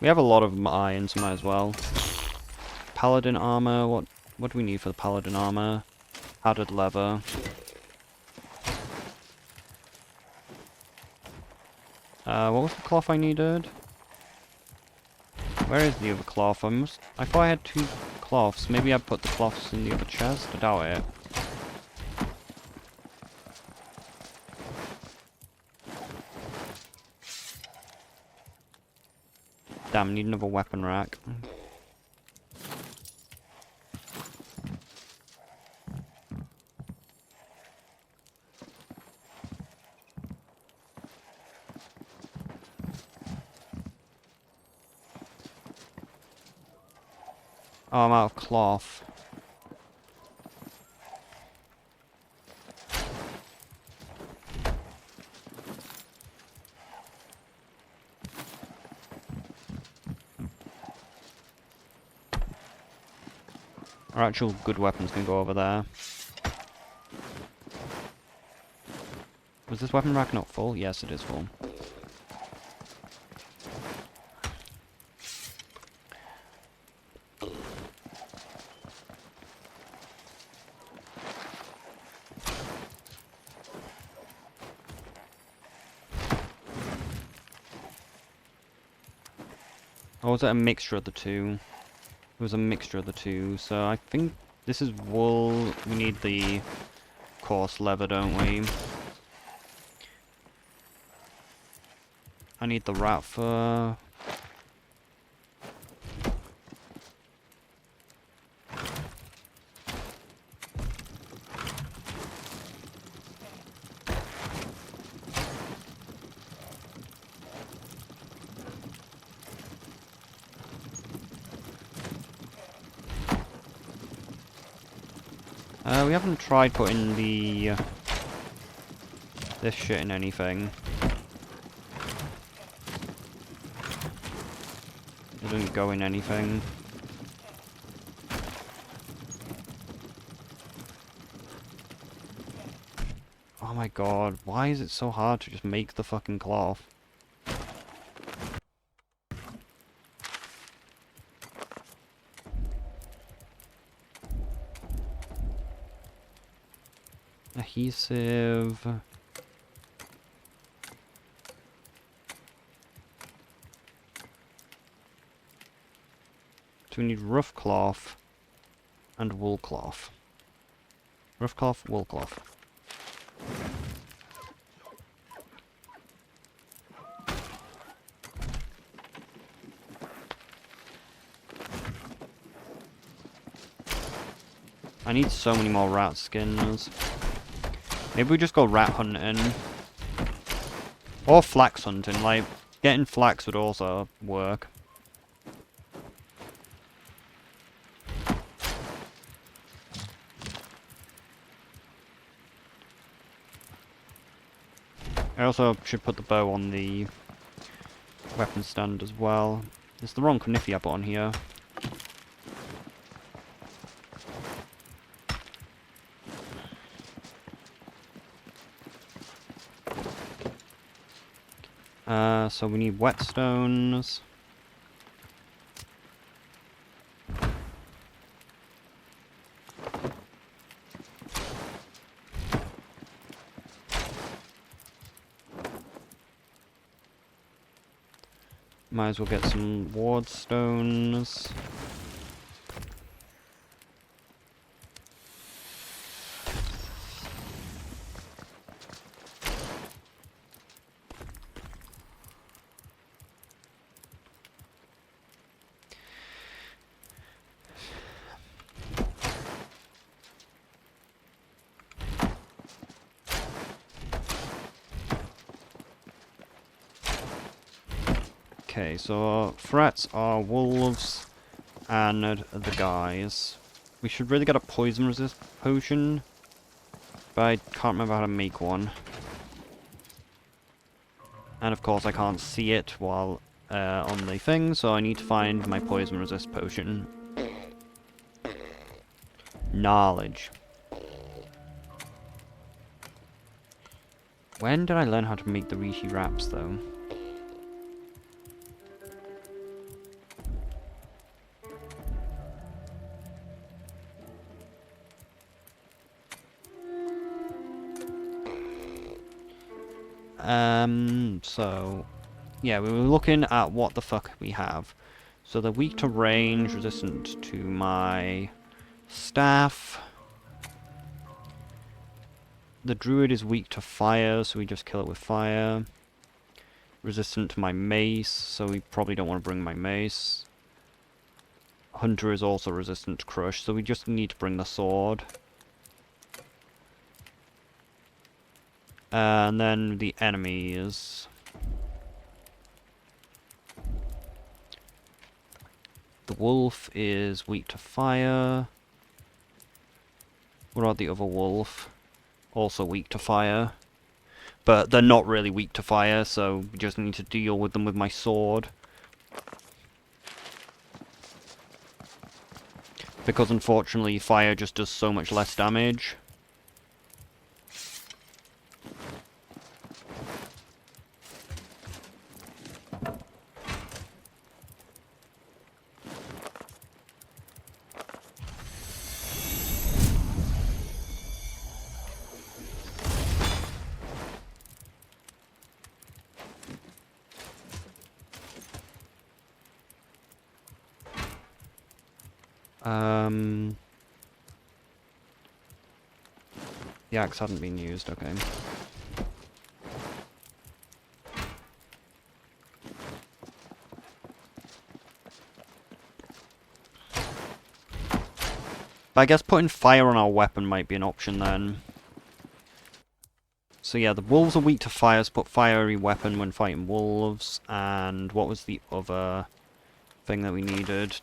We have a lot of iron, so might as well. Paladin armor, what do we need for the paladin armor? Padded leather. What was the cloth I needed? Where is the other cloth? I thought I had 2 cloths. Maybe I put the cloths in the other chest? I doubt it. Damn, I need another weapon rack. Oh, I'm out of cloth. Our actual good weapons can go over there. Was this weapon rack not full? Yes, it is full. Or was it a mixture of the two? It was a mixture of the two, so I think this is wool. We need the coarse leather, don't we? I need the rat fur. We haven't tried putting the this shit in anything. It didn't go in anything. Oh my god, why is it so hard to just make the fucking cloth? Adhesive. So we need rough cloth and wool cloth. Rough cloth, wool cloth. I need so many more rat skins. Maybe we just go rat hunting. Or flax hunting, like, getting flax would also work. I also should put the bow on the weapon stand as well. It's the wrong Kniffy I put on here. So we need whetstones. Might as well get some ward stones. Okay, so our threats are wolves and the guys. We should really get a poison resist potion, but I can't remember how to make one. And of course I can't see it while on the thing, so I need to find my poison resist potion. Knowledge. When did I learn how to make the Rishi wraps though? So, yeah, we were looking at what the fuck we have. So they're weak to range, resistant to my staff. The druid is weak to fire, so we just kill it with fire. Resistant to my mace, so we probably don't want to bring my mace. Hunter is also resistant to crush, so we just need to bring the sword. And then the enemies. The wolf is weak to fire. What about the other wolf? Also weak to fire. But they're not really weak to fire, so we just need to deal with them with my sword. Because unfortunately fire just does so much less damage. The axe hadn't been used, okay. But I guess putting fire on our weapon might be an option then. So yeah, the wolves are weak to fire, so put fiery weapon when fighting wolves. And what was the other thing that we needed?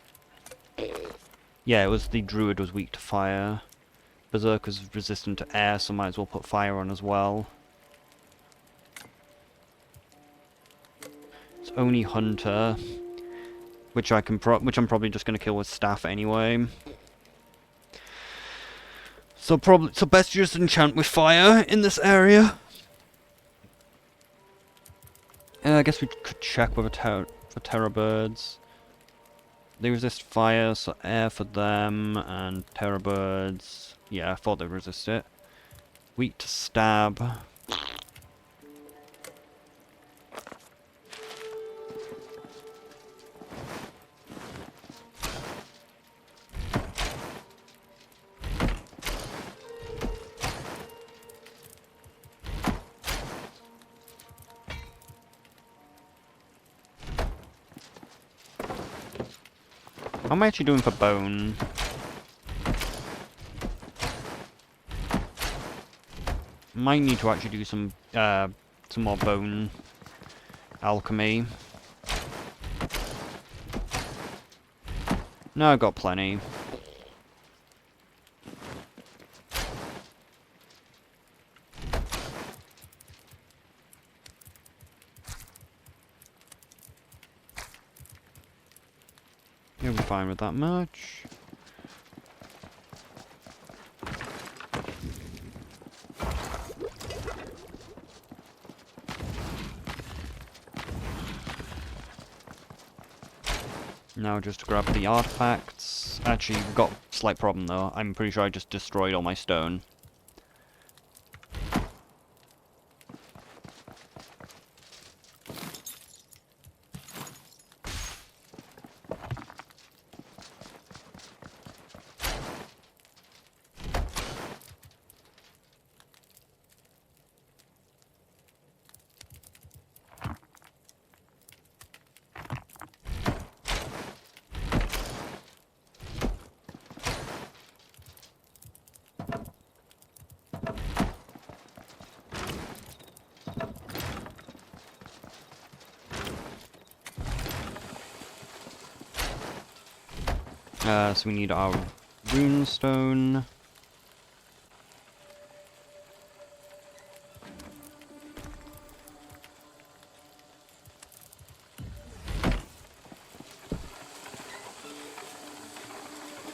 Yeah, it was the druid was weak to fire. Berserker's resistant to air, so might as well put fire on as well. It's only hunter, which I'm probably just gonna kill with staff anyway. So best just enchant with fire in this area. I guess we could check with for terror birds. They resist fire, so air for them, and terror birds. Yeah, I thought they'd resist it. Weak to stab. How am I actually doing for bone? Might need to actually do some more bone alchemy. No, I've got plenty. You'll be fine with that much. Now just to grab the artifacts. Actually, we've got a slight problem though. I'm pretty sure I just destroyed all my stone. So we need our runestone.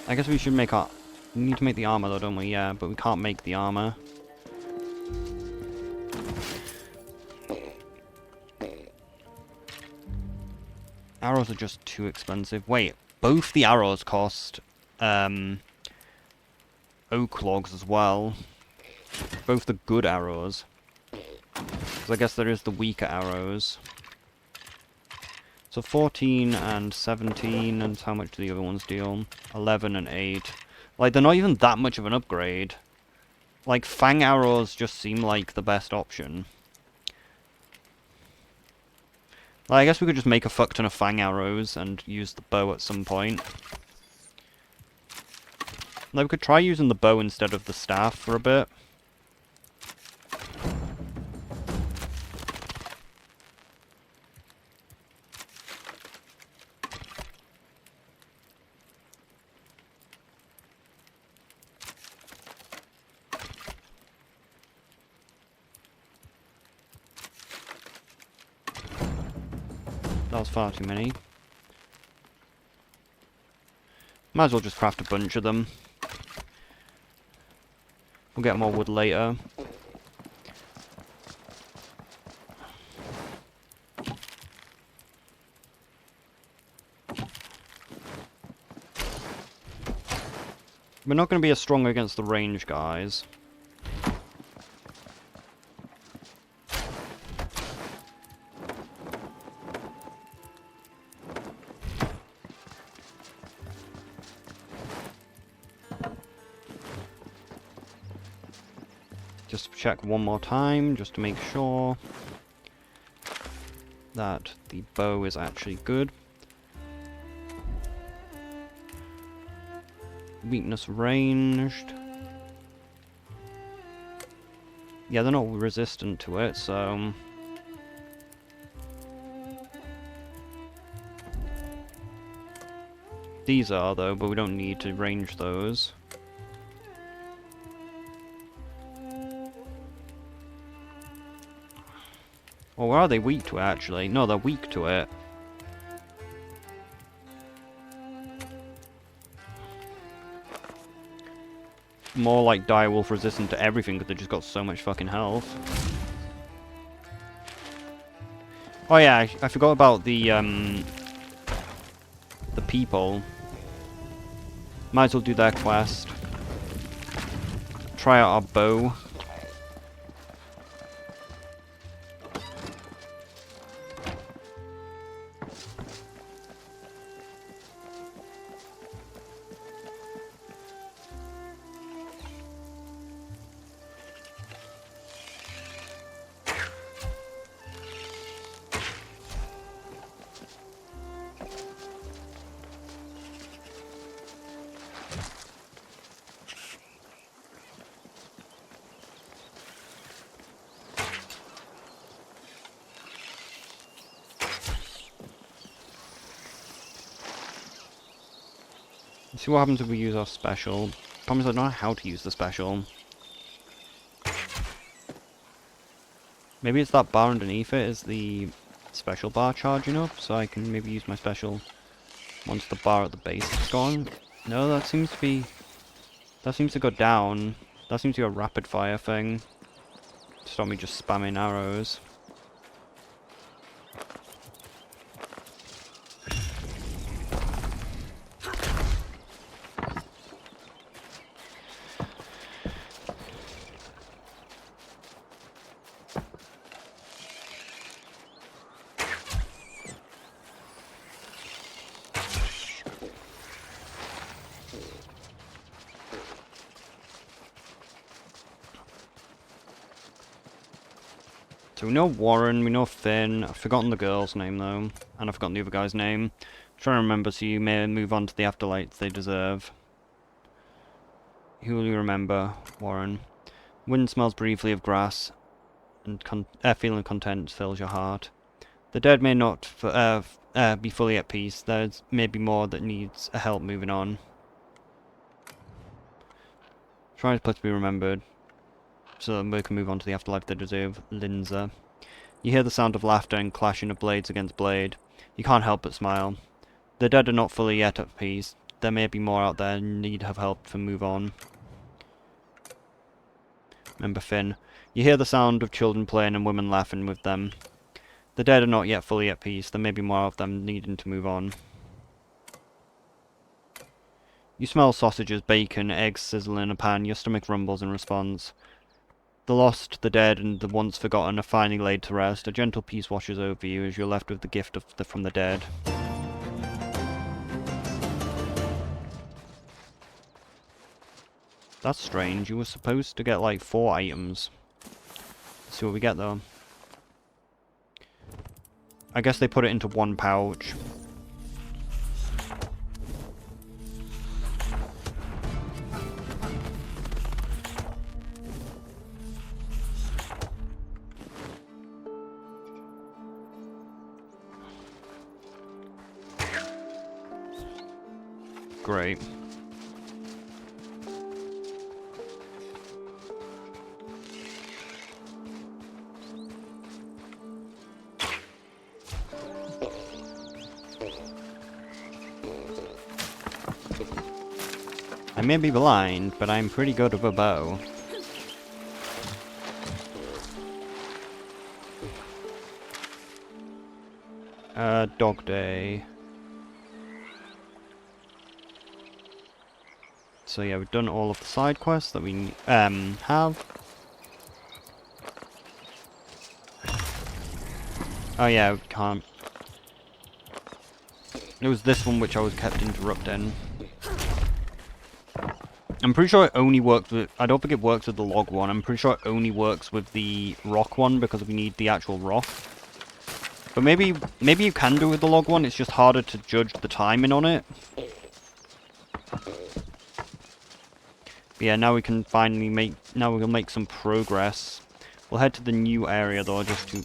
I guess we should make our... We need to make the armor though, don't we? Yeah, but we can't make the armor. Arrows are just too expensive. Wait, both the arrows cost oak logs as well. Both the good arrows. Because I guess there is the weaker arrows. So 14 and 17, and how much do the other ones deal? 11 and 8. Like, they're not even that much of an upgrade. Like, fang arrows just seem like the best option. Like, I guess we could just make a fuck ton of fang arrows and use the bow at some point. Like, we could try using the bow instead of the staff for a bit. That was far too many. Might as well just craft a bunch of them. We'll get more wood later. We're not going to be as strong against the range guys. Just check one more time, just to make sure that the bow is actually good. Weakness ranged. Yeah, they're not resistant to it, so... These are, though, but we don't need to range those. Or are they weak to it, actually? No, they're weak to it. More like direwolf resistant to everything because they just got so much fucking health. Oh yeah, I forgot about the people. Might as well do their quest. Try out our bow. Let's see what happens if we use our special. Problem is I don't know how to use the special. Maybe it's that bar underneath it is the special bar charging up, so I can maybe use my special once the bar at the base is gone. No, that seems to be... That seems to go down. That seems to be a rapid fire thing. Stop me just spamming arrows. So we know Warren, we know Finn. I've forgotten the girl's name though, and I've forgotten the other guy's name. I'm trying to remember, so you may move on to the afterlights they deserve. Who will you remember? Warren. Wind smells briefly of grass, and feeling content fills your heart. The dead may not be fully at peace. There's maybe more that needs a help moving on. Try to put to be remembered, so that we can move on to the afterlife they deserve. Linza. You hear the sound of laughter and clashing of blades against blade. You can't help but smile. The dead are not fully yet at peace. There may be more out there in need of help to move on. Remember Finn. You hear the sound of children playing and women laughing with them. The dead are not yet fully at peace. There may be more of them needing to move on. You smell sausages, bacon, eggs sizzle in a pan. Your stomach rumbles in response. The lost, the dead, and the once forgotten are finally laid to rest. A gentle peace washes over you as you're left with the gift from the dead. That's strange. You were supposed to get like 4 items. Let's see what we get though. I guess they put it into one pouch. Great. I may be blind, but I'm pretty good with a bow. Dog day. So yeah, we've done all of the side quests that we have. Oh yeah, we can't. It was this one which I was kept interrupting. I'm pretty sure it only works with... I don't think it works with the log one. I'm pretty sure it only works with the rock one because we need the actual rock. But maybe you can do it with the log one. It's just harder to judge the timing on it. But yeah, now we can finally make... Now we'll make some progress. We'll head to the new area though, just to...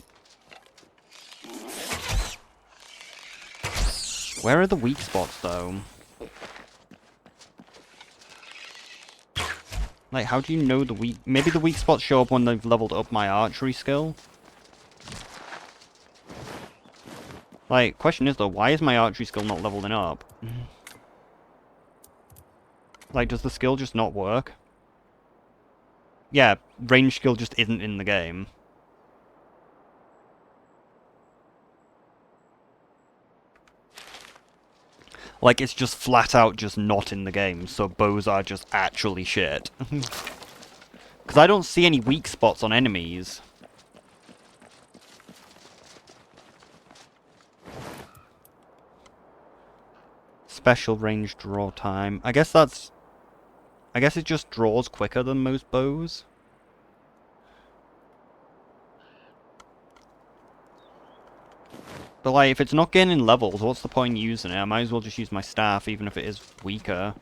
Where are the weak spots though? Like, how do you know the weak... Maybe the weak spots show up when they've leveled up my archery skill? Like, question is though, why is my archery skill not leveling up? Like, does the skill just not work? Yeah, range skill just isn't in the game. Like, it's just flat out just not in the game, so bows are just actually shit. Because I don't see any weak spots on enemies. Special range draw time. I guess that's... I guess it just draws quicker than most bows. But like, if it's not gaining levels, what's the point in using it? I might as well just use my staff, even if it is weaker.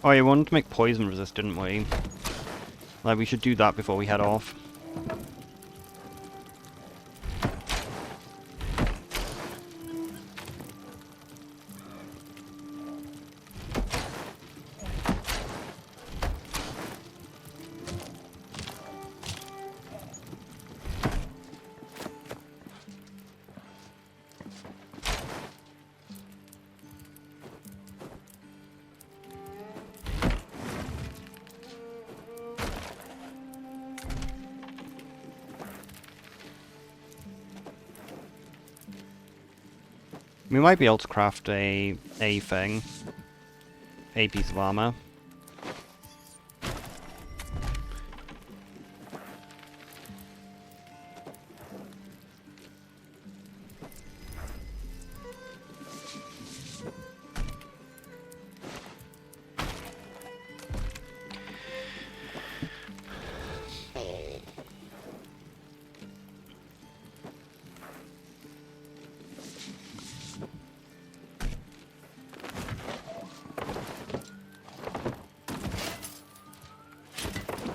Oh, yeah, we wanted to make poison resist, didn't we? Like, we should do that before we head off. We might be able to craft a thing. A piece of armor.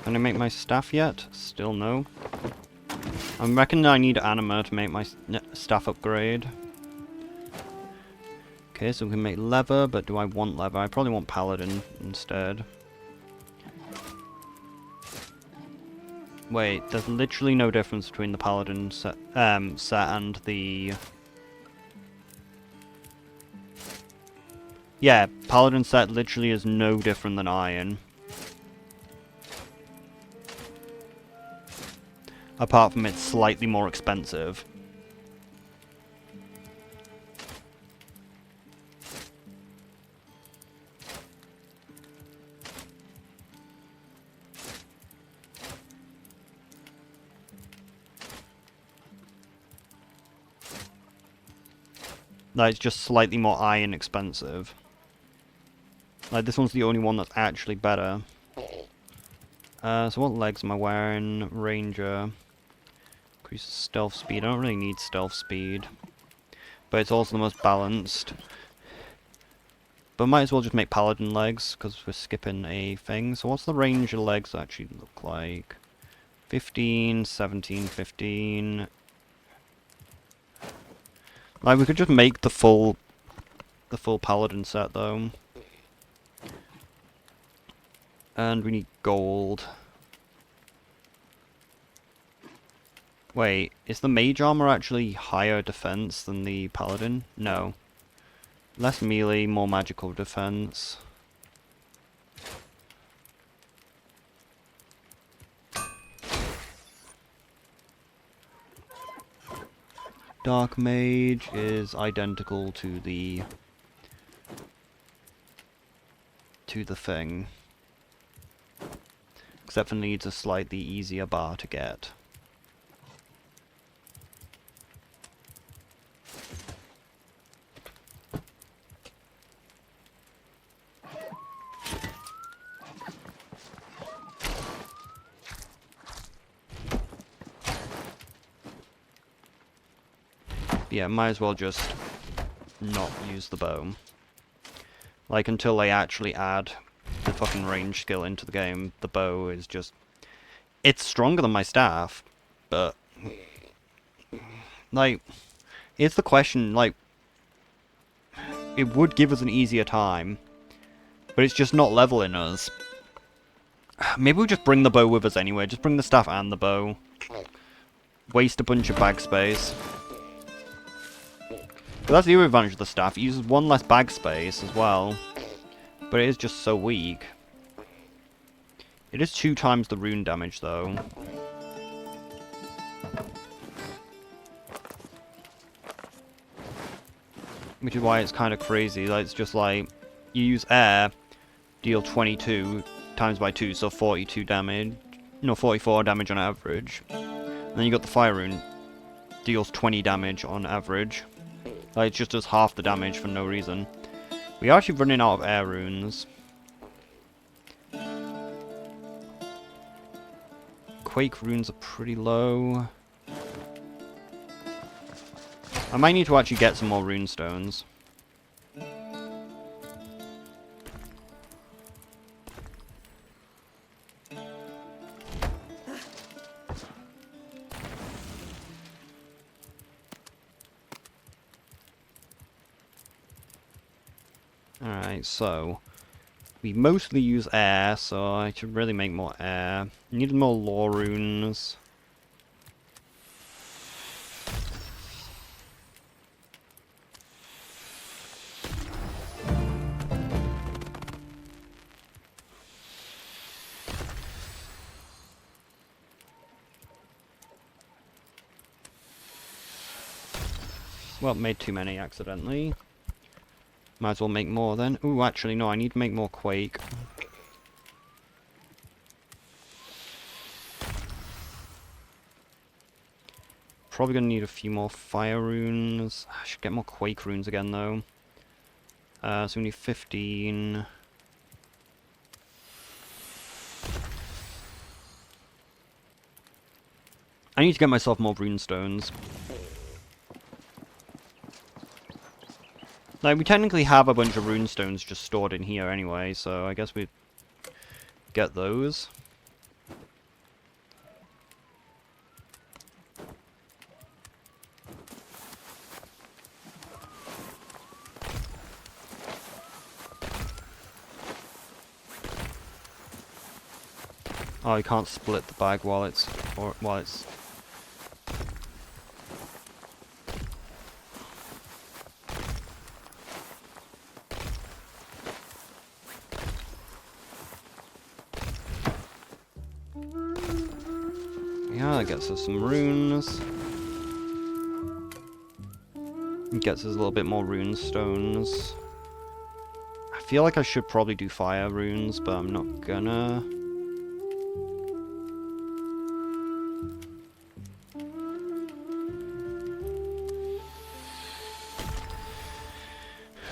Can I make my staff yet? Still no. I reckon I need anima to make my staff upgrade. Okay, so we can make leather, but do I want leather? I probably want paladin instead. Wait, there's literally no difference between the paladin set and the... Yeah, paladin set literally is no different than iron. Apart from it's slightly more expensive. Like, it's just slightly more iron expensive. Like, this one's the only one that's actually better. So what legs am I wearing? Ranger. Increases stealth speed. I don't really need stealth speed. But it's also the most balanced. But might as well just make paladin legs, because we're skipping a thing. So what's the ranger legs actually look like? 15, 17, 15... Like, we could just make the full paladin set, though. And we need gold. Wait, is the mage armor actually higher defense than the paladin? No. Less melee, more magical defense. Dark mage is identical to the thing. Except for needs a slightly easier bar to get. Yeah, might as well just not use the bow. Like, until they actually add the fucking range skill into the game, the bow is just... It's stronger than my staff, but... Like, it's the question, like... It would give us an easier time, but it's just not leveling us. Maybe we'll just bring the bow with us anyway, just bring the staff and the bow. Waste a bunch of bag space. But that's the other advantage of the staff, it uses one less bag space as well. But it is just so weak. It is 2 times the rune damage though. Which is why it's kind of crazy, like, it's just like, you use air, deal 22 times by 2, so 42 damage. No, 44 damage on average. And then you got the fire rune, deals 20 damage on average. Like, it just does half the damage for no reason. We are actually running out of air runes. Quake runes are pretty low. I might need to actually get some more rune stones. Alright, so we mostly use air, so I should really make more air. Needed more lore runes. Well, made too many accidentally. Might as well make more then. Ooh, actually no, I need to make more Quake. Probably gonna need a few more fire runes. I should get more Quake runes again though. So we need 15. I need to get myself more rune stones. Like, we technically have a bunch of rune stones just stored in here anyway, so I guess we get those. Oh, you can't split the bag while it's yeah, that gets us some runes. It gets us a little bit more rune stones. I feel like I should probably do fire runes, but I'm not gonna.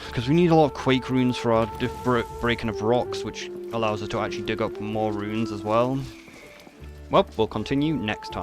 Because we need a lot of Quake runes for our breaking of rocks, which allows us to actually dig up more runes as well. Well, we'll continue next time.